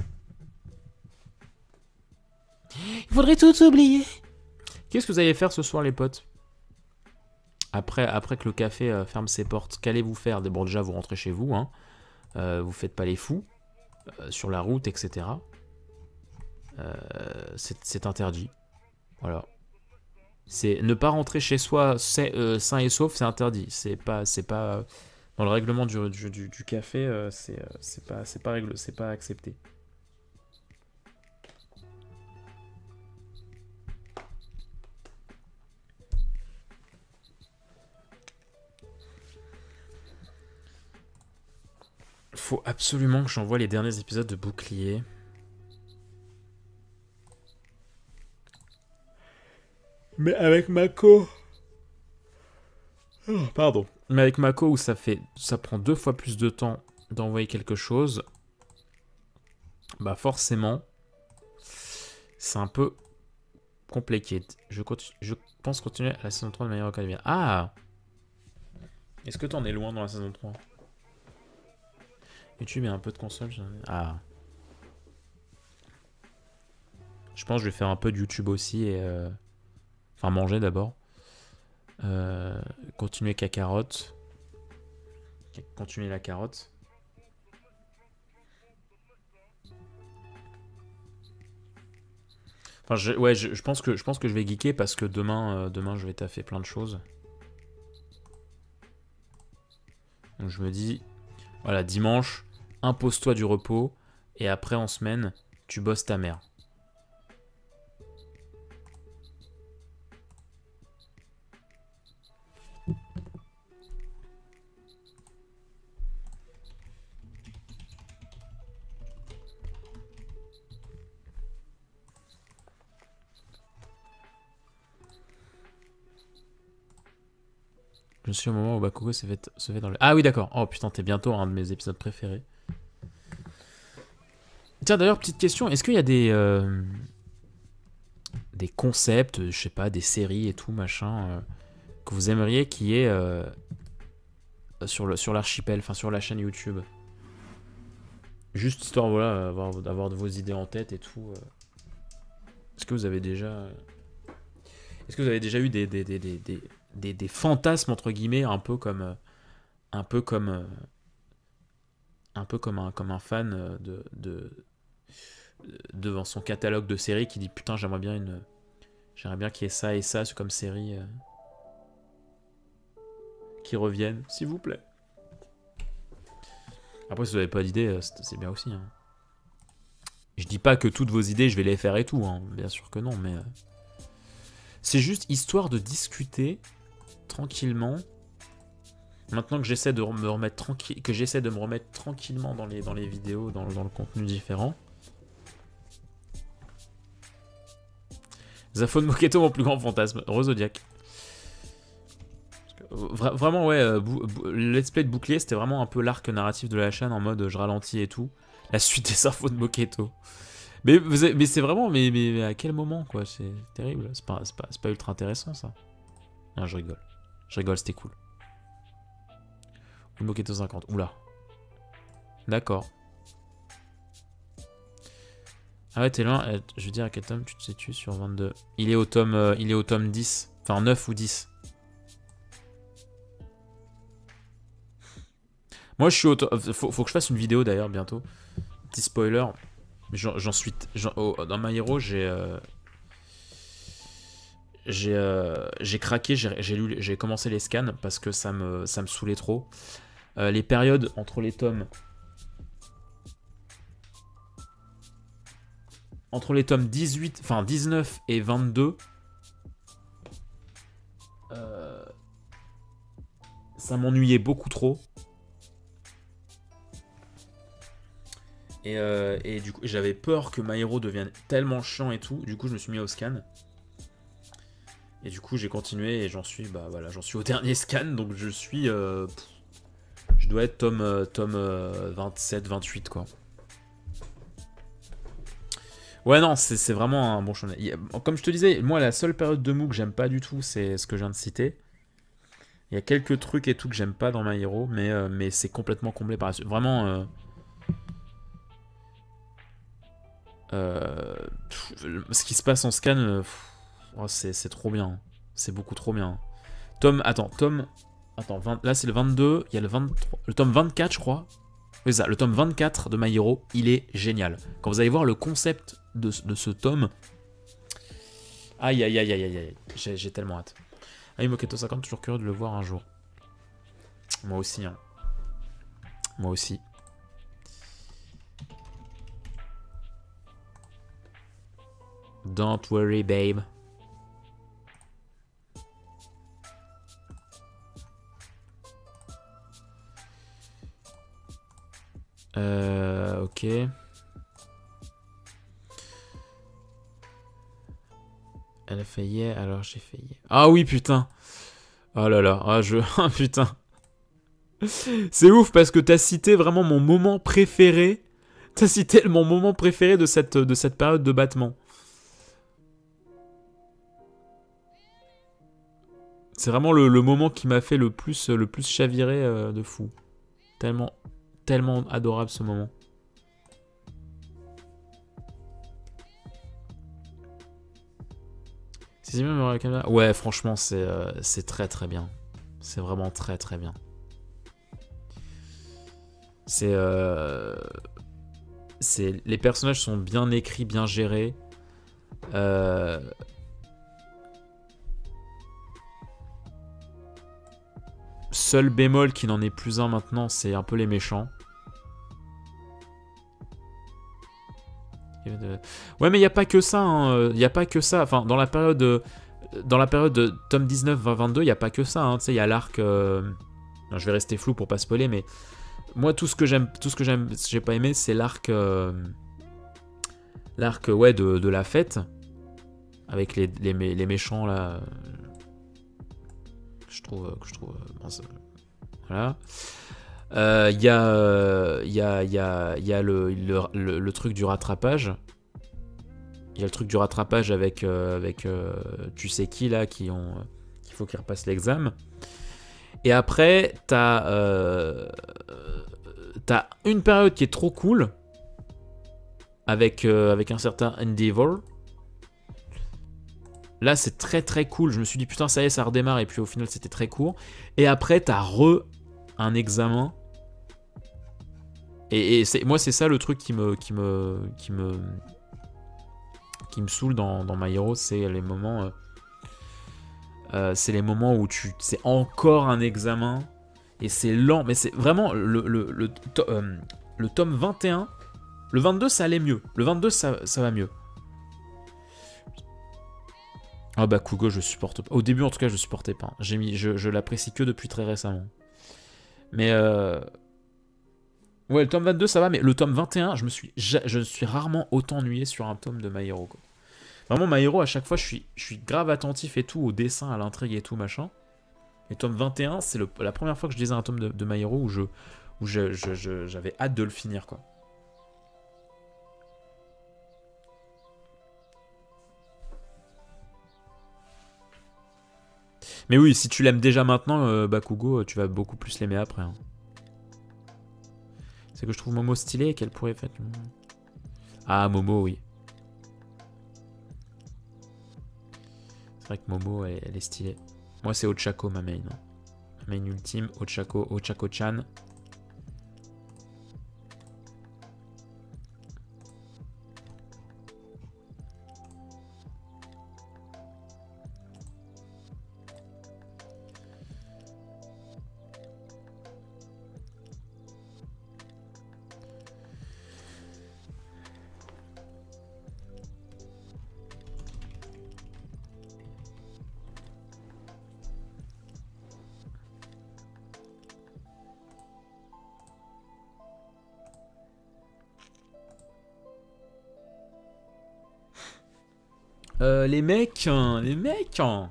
Il faudrait tout oublier. Qu'est-ce que vous allez faire ce soir, les potes? Après que le café ferme ses portes, qu'allez-vous faire? Bon, déjà, vous rentrez chez vous, hein. Vous faites pas les fous sur la route, etc. C'est interdit. Voilà. C'est ne pas rentrer chez soi sain et sauf, c'est interdit. C'est pas dans le règlement du café, c'est pas accepté. Faut absolument que j'envoie les derniers épisodes de Bouclier. Mais avec Mako. Oh, pardon. Mais avec Mako, où ça prend 2 fois plus de temps d'envoyer quelque chose, bah forcément, c'est un peu compliqué. Je pense continuer la saison 3 de manière académique. Ah! Est-ce que t'en es loin dans la saison 3? YouTube et un peu de console. Ah. Je pense que je vais faire un peu de YouTube aussi et... Enfin, manger d'abord. Continuer Kakarot. Continuer la carotte. Enfin, je pense que je vais geeker parce que demain je vais taffer plein de choses. Donc je me dis, voilà, dimanche, impose-toi du repos et après en semaine, tu bosses ta mère. Je suis au moment où Bakugou se fait dans le... Ah oui, d'accord. Oh putain, t'es bientôt un de mes épisodes préférés. Tiens, d'ailleurs, petite question. Est-ce qu'il y a des concepts, je sais pas, des séries et tout, machin, que vous aimeriez qu'il y ait sur l'archipel, enfin sur la chaîne YouTube? Juste histoire, voilà, d'avoir vos idées en tête et tout. Est-ce que vous avez déjà... Est-ce que vous avez déjà eu des fantasmes, entre guillemets, un peu comme un fan devant son catalogue de séries qui dit putain, j'aimerais bien qu'il y ait ça et ça comme série qui reviennent, s'il vous plaît. Après, si vous n'avez pas d'idée, c'est bien aussi. Hein. Je dis pas que toutes vos idées, je vais les faire et tout, hein. Bien sûr que non, mais c'est juste histoire de discuter tranquillement. Maintenant que j'essaie de me remettre tranquillement dans les vidéos, dans le contenu différent. Zafone Moketo, mon plus grand fantasme. Rosodiac. Vraiment, ouais, le let's play de Bouclier, c'était vraiment un peu l'arc narratif de la chaîne en mode je ralentis et tout. La suite des infos de Moketo. Mais c'est vraiment, mais à quel moment, quoi? C'est terrible. C'est pas ultra intéressant, ça. Non, je rigole. Je rigole, c'était cool. Ou Moketo 50. Oula. D'accord. Ah ouais, t'es loin. Je veux dire, à quel tome tu te situes sur 22? Il est au tome 10. Enfin, 9 ou 10. Moi, je suis au tome... Faut que je fasse une vidéo, d'ailleurs, bientôt. Petit spoiler. J'en suis... dans My Hero, j'ai craqué, j'ai commencé les scans parce que ça me saoulait trop. Les périodes entre les tomes... Entre les tomes 18, enfin 19 et 22, ça m'ennuyait beaucoup trop. Et du coup, j'avais peur que My Hero devienne tellement chiant et tout. Du coup, je me suis mis au scan. Et du coup, j'ai continué et j'en suis au dernier scan. Donc, je suis... je dois être tome 27, 28, quoi. Ouais, non, c'est vraiment un bon shonen. Comme je te disais, moi, la seule période de mou que j'aime pas du tout, c'est ce que je viens de citer. Il y a quelques trucs et tout que j'aime pas dans My Hero, mais c'est complètement comblé par la suite. Vraiment... ce qui se passe en scan, c'est trop bien. C'est beaucoup trop bien. Attends, là c'est le 22, il y a le 23, le tome 24 je crois. C'est ça, le tome 24 de My Hero, il est génial. Quand vous allez voir le concept de ce tome, aïe aïe aïe aïe aïe, j'ai tellement hâte. Ah, Moketo 50, toujours curieux de le voir un jour. Moi aussi, hein. Moi aussi. Don't worry, babe. Ok. Elle a fait yeah, alors j'ai fait yeah. Ah oui, putain. Oh là là, ah putain. C'est ouf parce que t'as cité vraiment mon moment préféré. T'as cité mon moment préféré de cette période de battement. C'est vraiment le moment qui m'a fait le plus chavirer de fou. Tellement adorable ce moment. C'est bien la caméra. Ouais, franchement, c'est très très bien. C'est vraiment très très bien. Les personnages sont bien écrits, bien gérés. Seul bémol qui n'en est plus un maintenant, c'est un peu les méchants. Ouais, mais il n'y a pas que ça. Il n'y a pas que ça. Enfin, dans la période de tome 19-22, il n'y a pas que ça. Hein. Tu sais, il y a l'arc... Non, je vais rester flou pour pas spoiler, mais... Moi, tout ce que j'ai pas aimé, c'est l'arc... L'arc, ouais, de la fête. Avec les méchants, là... je trouve mince. Voilà. Il y a le truc du rattrapage. Il y a le truc du rattrapage avec tu sais qui là qu'il faut qu'il repasse l'examen. Et après t'as une période qui est trop cool avec un certain Endeavor. Là c'est très très cool. Je me suis dit putain ça y est ça redémarre et puis au final c'était très court. Et après t'as un examen. Et moi c'est ça le truc qui me saoule dans My Hero, c'est les moments où c'est encore un examen et c'est lent, mais c'est vraiment le tome 21. Le 22 ça allait mieux, le 22 ça va mieux. Ah bah Kugo je supporte pas. Au début en tout cas je supportais pas. Je l'apprécie que depuis très récemment. Mais ouais, le tome 22 ça va, mais le tome 21, je suis rarement autant ennuyé sur un tome de My Hero, quoi. Vraiment My Hero à chaque fois je suis grave attentif et tout au dessin, à l'intrigue et tout machin. Et tome 21 c'est la première fois que je lisais un tome de My Hero où j'avais hâte de le finir, quoi. Mais oui, si tu l'aimes déjà maintenant, Bakugo, tu vas beaucoup plus l'aimer après, hein. C'est que je trouve Momo stylé et qu'elle pourrait faire... Ah, Momo, oui. C'est vrai que Momo, elle est stylée. Moi, c'est Ochako, ma main. Ma main ultime, Ochako-chan. Les mecs, je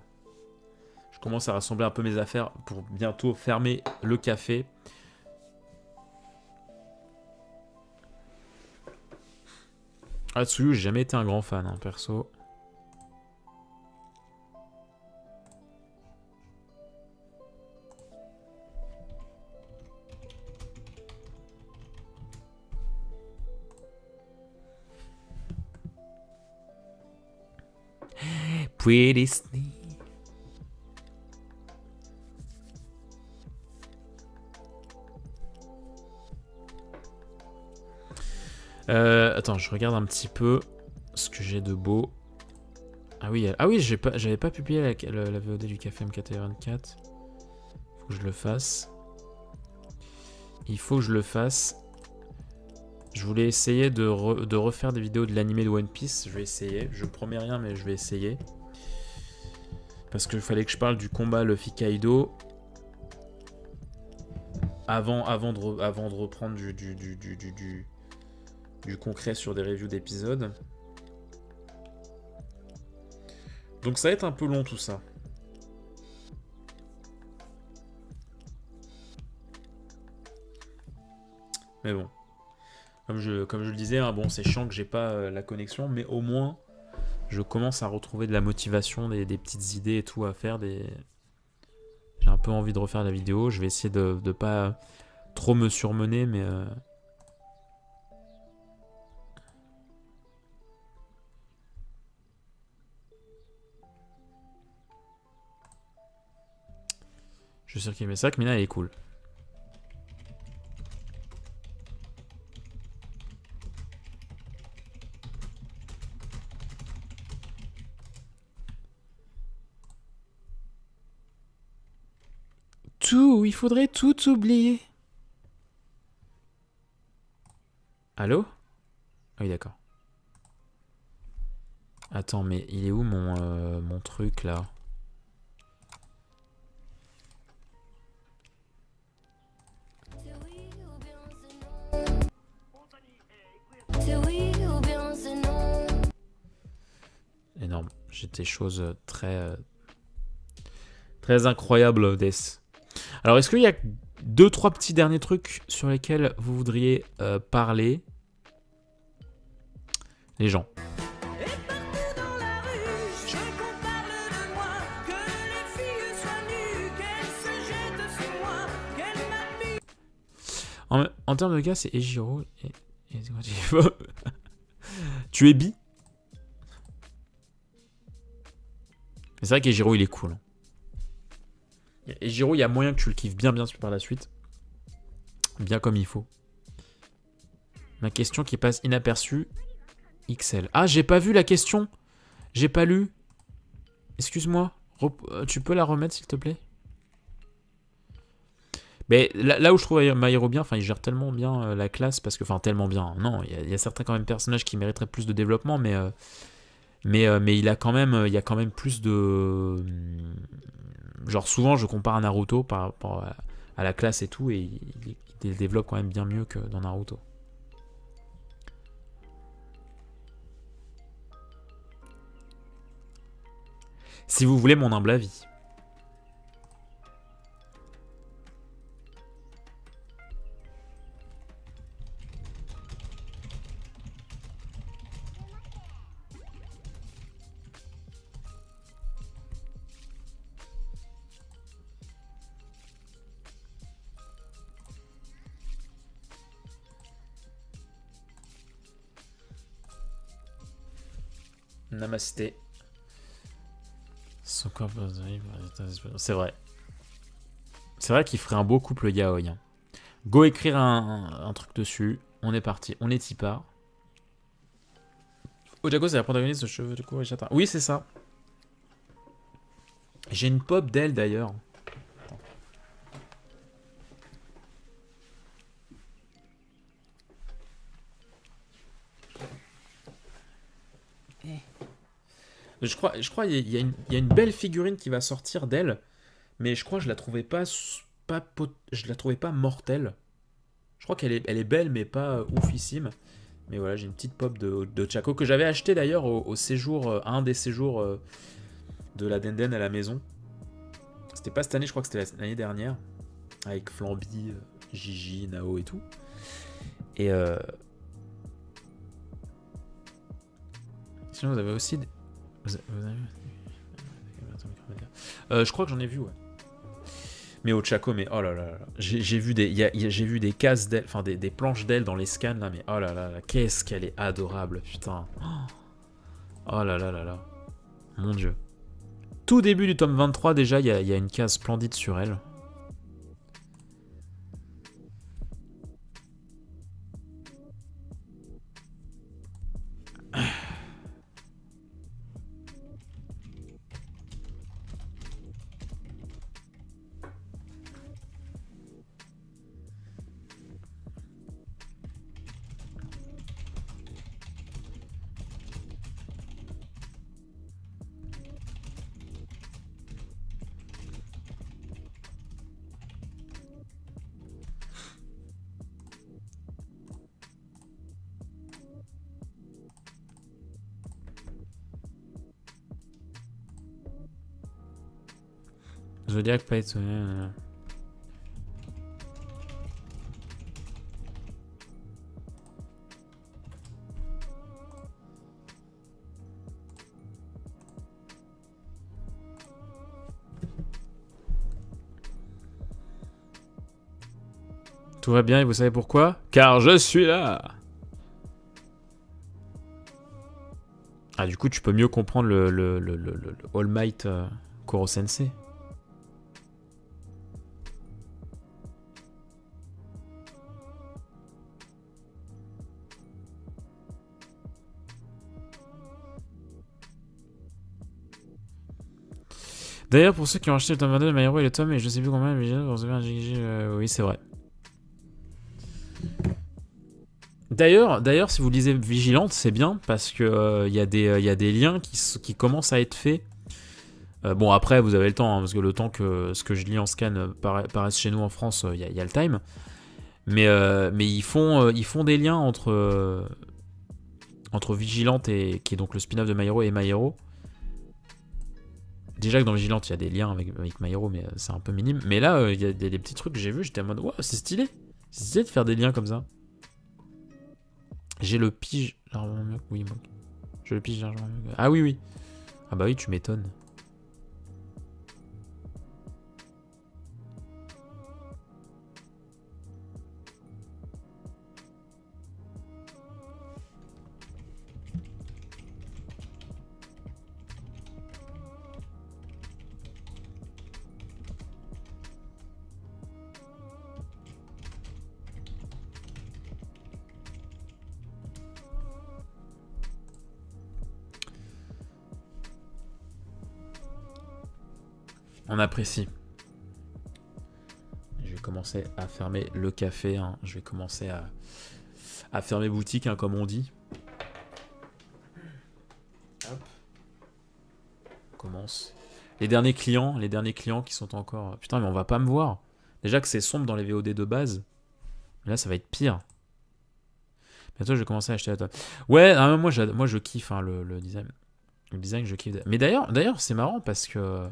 commence à rassembler un peu mes affaires pour bientôt fermer le café. Atsuyu, j'ai jamais été un grand fan, hein, perso. Pretty Sneak. Attends, je regarde un petit peu ce que j'ai de beau. Ah oui, j'avais pas publié la VOD du Café MKT24. Faut que je le fasse. Il faut que je le fasse. Je voulais essayer de refaire des vidéos de l'animé de One Piece. Je vais essayer. Je promets rien, mais je vais essayer. Parce qu'il fallait que je parle du combat Luffy Kaido avant de reprendre du concret sur des reviews d'épisodes. Donc ça va être un peu long tout ça. Mais bon. Comme je le disais, hein, bon, c'est chiant que j'ai pas la connexion, mais au moins je commence à retrouver de la motivation, des petites idées et tout à faire. J'ai un peu envie de refaire la vidéo. Je vais essayer de pas trop me surmener, mais je suis sûr qu'il aimait ça, que Mina elle est cool. Il faudrait tout oublier. Allô? Ah oui, d'accord. Attends, mais il est où mon truc là? Énorme. J'ai des choses très Très incroyable, Death. Alors, est-ce qu'il y a 2-3 petits derniers trucs sur lesquels vous voudriez parler? Les gens. En termes de cas, c'est Ejiro et tu es bi? C'est vrai qu'Ejiro, il est cool. Ejiro, il y a moyen que tu le kiffes bien par la suite. Bien comme il faut. Ma question qui passe inaperçue. XL. Ah, j'ai pas vu la question. J'ai pas lu. Excuse-moi. Tu peux la remettre, s'il te plaît? Mais là où je trouve My Hero bien, enfin il gère tellement bien la classe, parce que, enfin tellement bien, non, il y a certains quand même personnages qui mériteraient plus de développement, mais il a quand même, il y a quand même plus de, genre souvent je compare à Naruto par rapport à la classe et tout, et il développe quand même bien mieux que dans Naruto. Si vous voulez mon humble avis. Namasté. C'est vrai. C'est vrai qu'il ferait un beau couple yaoi. Hein. Go écrire un truc dessus. On est parti. On est tipar. Ojako, c'est la protagoniste de Cheveux de cour et châtain. Oui, c'est ça. J'ai une pop d'elle d'ailleurs. Je crois il y a une belle figurine qui va sortir d'elle, mais je crois que je la trouvais je la trouvais pas mortelle. Je crois qu'elle est belle, mais pas oufissime. Mais voilà, j'ai une petite pop de Chaco que j'avais acheté d'ailleurs au séjour, à un des séjours de la Denden à la maison. C'était pas cette année, je crois que c'était l'année dernière, avec Flamby, Gigi, Nao et tout. Et sinon vous avez aussi vous avez... je crois que j'en ai vu, ouais. Mais au Chaco, mais oh là là, j'ai vu des cases d'elle, enfin des planches d'elle dans les scans là, mais oh là là, qu'est-ce qu'elle est adorable, putain. Oh là là là là, mon dieu. Tout début du tome 23 déjà, il y a une case splendide sur elle. Zodiac pas étonné. Tout va bien et vous savez pourquoi? Car je suis là. Ah, du coup, tu peux mieux comprendre le All Might Koro Sensei. D'ailleurs, pour ceux qui ont acheté le tome 22 de My Hero et le tome, et je sais plus combien, mais vous recevez un GG, oui, c'est vrai. D'ailleurs, si vous lisez Vigilante, c'est bien, parce que y a des liens qui commencent à être faits. Bon, après, vous avez le temps, hein, parce que le temps que ce que je lis en scan paraisse chez nous en France, y a le time. Mais ils font des liens entre Vigilante, qui est donc le spin-off de My Hero, et My Hero. Déjà que dans Vigilante, il y a des liens avec My Hero, mais c'est un peu minime. Mais là, il y a des petits trucs que j'ai vus, j'étais en mode, wow, c'est stylé. C'est stylé de faire des liens comme ça. J'ai le pige largement mieux. Oui, bon. J'ai le pige largement mieux. Ah oui, oui. Ah bah oui, tu m'étonnes. On apprécie. Je vais commencer à fermer le café. Hein. Je vais commencer à fermer boutique, hein, comme on dit. Hop. On commence. Les derniers clients qui sont encore... Putain, mais on va pas me voir. Déjà que c'est sombre dans les VOD de base. Mais là, ça va être pire. Bientôt, je vais commencer à acheter la table. Ouais, moi, je kiffe hein, le design. Le design, je kiffe. Mais d'ailleurs, c'est marrant parce que...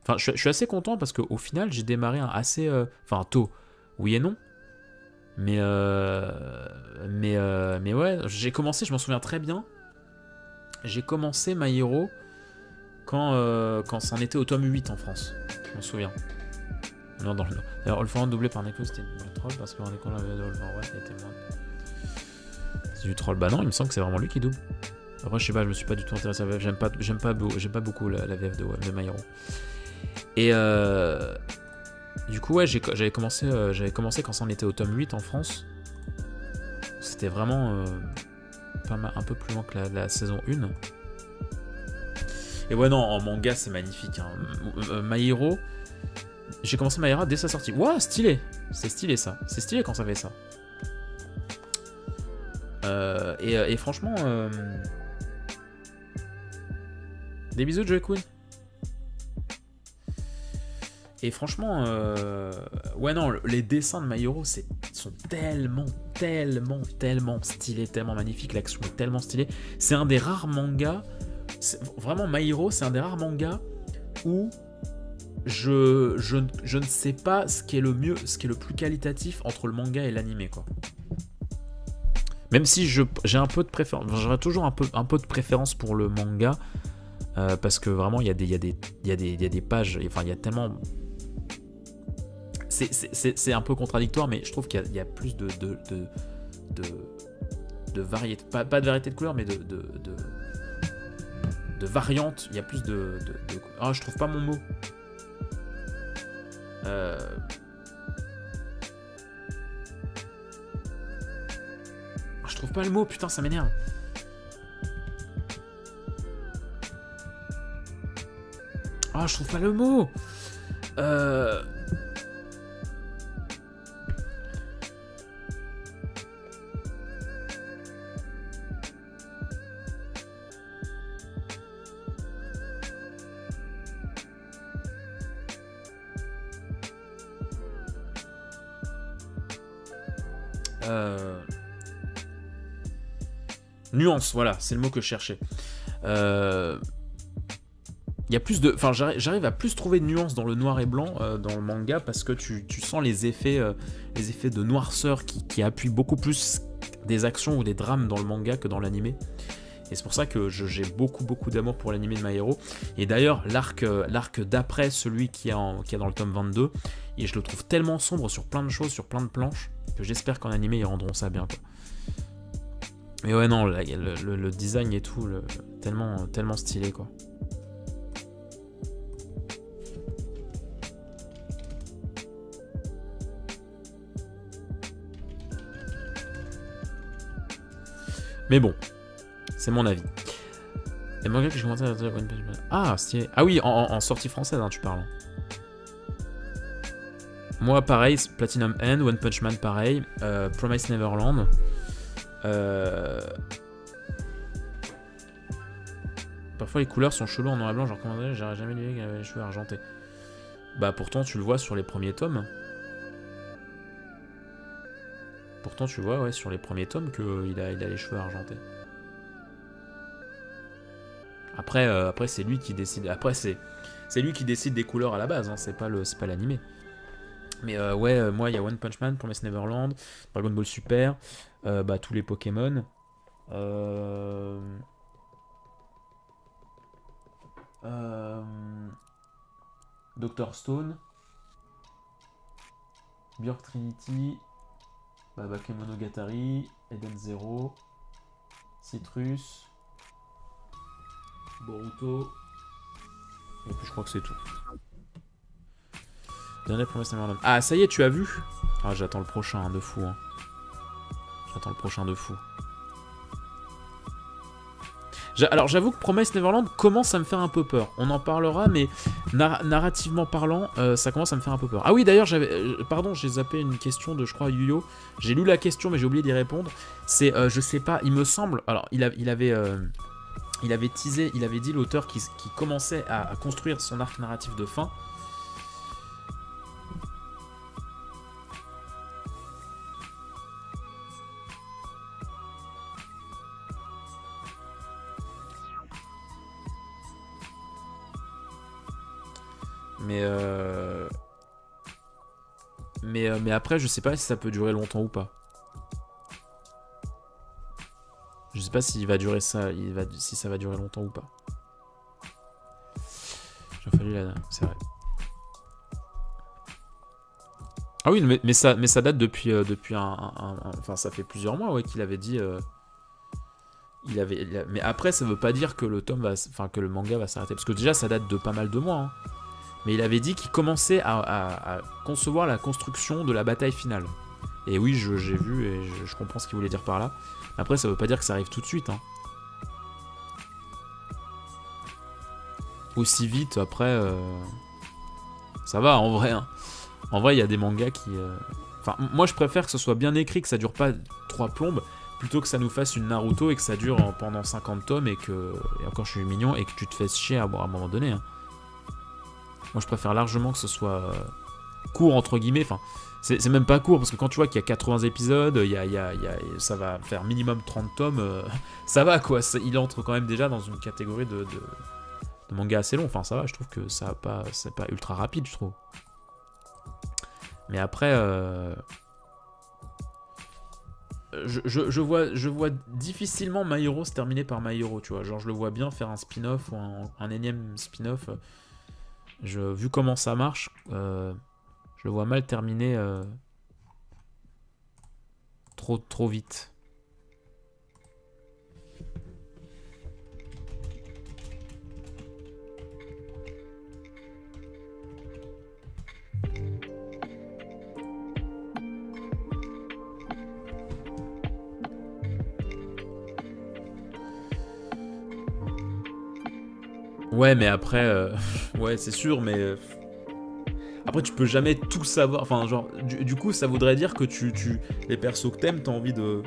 Enfin, je suis assez content parce qu'au final, j'ai démarré assez... Enfin, tôt. Oui et non. Mais ouais, j'ai commencé, je m'en souviens très bien. J'ai commencé My Hero quand c'en était au tome 8 en France. Je m'en souviens. Non, dans le... D'ailleurs, All For One doublé par Neko, c'était du troll parce qu'on est con, la vidéo de All For One, elle était moins... C'est du troll. Bah non, il me semble que c'est vraiment lui qui double. Après, je sais pas, je me suis pas du tout intéressé à la VF. J'aime pas beaucoup la VF de My Hero. Et du coup, ouais, j'avais commencé quand ça en était au tome 8 en France. C'était vraiment un peu plus loin que la saison 1. Et ouais, non, en manga, c'est magnifique. Hein. My Hero, j'ai commencé My Hero dès sa sortie. Waouh, stylé! C'est stylé ça. C'est stylé quand ça fait ça. Et franchement, des bisous, Joey Queen. Et franchement, ouais non, les dessins de My Hero sont tellement stylés, tellement magnifiques, l'action est tellement stylée. C'est un des rares mangas, vraiment My Hero, c'est un des rares mangas où je ne sais pas ce qui est le mieux, ce qui est le plus qualitatif entre le manga et l'animé, quoi. Même si j'ai un peu de préférence, j'aurais toujours un peu de préférence pour le manga, parce que vraiment il y a des pages, enfin il y a tellement... C'est un peu contradictoire, mais je trouve qu'il y a plus de variété, pas de variété de couleurs, mais de variantes. Il y a plus de... Ah, je trouve pas mon mot. Je trouve pas le mot, putain, ça m'énerve. Ah, je trouve pas le mot. Nuance, voilà, c'est le mot que je cherchais. Il y a plus de... Enfin, j'arrive à plus trouver de nuances dans le noir et blanc dans le manga parce que tu sens les effets de noirceur qui appuient beaucoup plus des actions ou des drames dans le manga que dans l'animé. Et c'est pour ça que j'ai beaucoup d'amour pour l'animé de My Hero. Et d'ailleurs, l'arc d'après celui qui est dans le tome 22, et je le trouve tellement sombre sur plein de choses, sur plein de planches, que j'espère qu'en animé ils rendront ça bien, quoi. Mais ouais, non, le design et tout, tellement stylé, quoi. Mais bon, c'est mon avis. Et manga que j'ai commencé à... Ah, stylé. Ah oui, en sortie française, hein, tu parles. Moi, pareil, Platinum End, One Punch Man, pareil. Promise Neverland. Parfois, les couleurs sont cheloues en noir et blanc. Je recommanderais, j'aurais jamais lu qu'il avait les cheveux argentés. Bah, pourtant, tu le vois sur les premiers tomes. Pourtant, tu vois, ouais, sur les premiers tomes qu'il a les cheveux argentés. Après c'est lui qui décide. Après c'est lui qui décide des couleurs à la base, hein, c'est pas l'animé. Mais ouais, moi il y a One Punch Man, Promised Neverland, Dragon Ball Super, tous les Pokémon. Dr Stone, Björk Trinity, Bakemonogatari, Eden Zero, Citrus, Boruto, et puis je crois que c'est tout. Dernier Promised Neverland. Ah, ça y est, tu as vu? Ah, j'attends le prochain, hein, de fou. Hein. J'attends le prochain de fou. Alors, j'avoue que Promised Neverland commence à me faire un peu peur. On en parlera, mais narrativement parlant, ça commence à me faire un peu peur. Ah oui, d'ailleurs, pardon, j'ai zappé une question de, je crois, Yuyo. J'ai lu la question, mais j'ai oublié d'y répondre. C'est, je sais pas, il me semble... Alors, il avait teasé, il avait dit, l'auteur, qui commençait à construire son arc narratif de fin. Mais après, je sais pas si ça peut durer longtemps ou pas. Je sais pas s'il va durer ça, si ça va durer longtemps ou pas. J'ai fallu la... C'est vrai. Ah oui, mais ça date depuis enfin, ça fait plusieurs mois, ouais, qu'il avait dit... Mais après, ça veut pas dire que que le manga va s'arrêter. Parce que déjà, ça date de pas mal de mois. Hein. Mais il avait dit qu'il commençait à concevoir la construction de la bataille finale. Et oui, j'ai vu et je comprends ce qu'il voulait dire par là. Après, ça veut pas dire que ça arrive tout de suite. Hein. Aussi vite, après... Ça va, en vrai. Hein. En vrai, il y a des mangas qui... Enfin, moi, je préfère que ce soit bien écrit, que ça dure pas 3 plombes, plutôt que ça nous fasse une Naruto et que ça dure pendant 50 tomes et encore je suis mignon, et que tu te fasses chier à un moment donné. Hein. Moi, je préfère largement que ce soit court, entre guillemets. Enfin, c'est même pas court, parce que quand tu vois qu'il y a 80 épisodes, ça va faire minimum 30 tomes, ça va, quoi. Il entre quand même déjà dans une catégorie de manga assez long. Enfin, ça va, je trouve que c'est pas ultra rapide, je trouve. Mais après... Je vois difficilement My Hero se terminer par My Hero, tu vois. Genre, je le vois bien faire un spin-off ou un énième spin-off. Vu comment ça marche, je le vois mal terminer trop vite. Ouais, mais après, ouais, c'est sûr, mais après, tu peux jamais tout savoir. Enfin, genre, du coup, ça voudrait dire que les persos que t'aimes, t'as envie de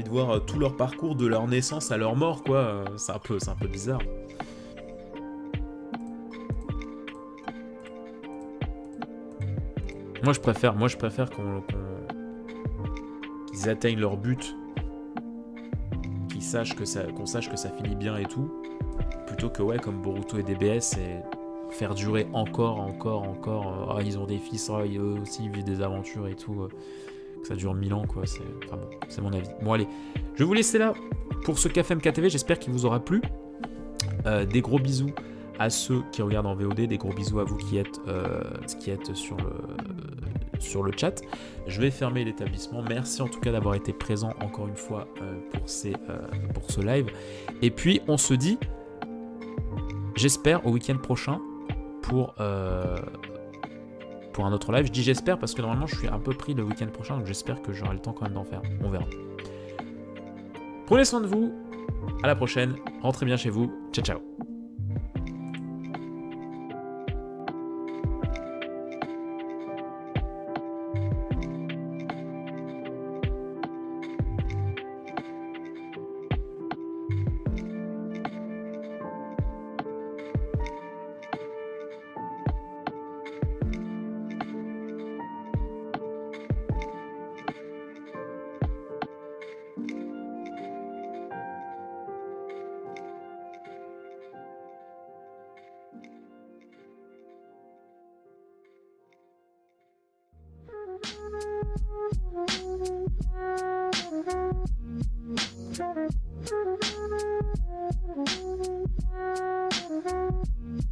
voir tout leur parcours de leur naissance à leur mort, quoi. C'est un peu bizarre. Moi, je préfère qu'ils atteignent leur but, qu'on sache que ça finit bien et tout. Plutôt que, ouais, comme Boruto et DBS, et faire durer encore, ils ont des fils, eux aussi ils vivent des aventures et tout, que ça dure 1000 ans, quoi, enfin bon, c'est mon avis. Bon, allez, je vais vous laisser là pour ce Café MKTV, j'espère qu'il vous aura plu. Des gros bisous à ceux qui regardent en VOD, des gros bisous à vous qui êtes sur le chat. Je vais fermer l'établissement. Merci en tout cas d'avoir été présent encore une fois pour ce live. Et puis, on se dit... J'espère au week-end prochain pour un autre live. Je dis j'espère parce que normalement je suis un peu pris le week-end prochain, donc j'espère que j'aurai le temps quand même d'en faire. On verra. Prenez soin de vous. À la prochaine. Rentrez bien chez vous. Ciao, ciao. Thank you.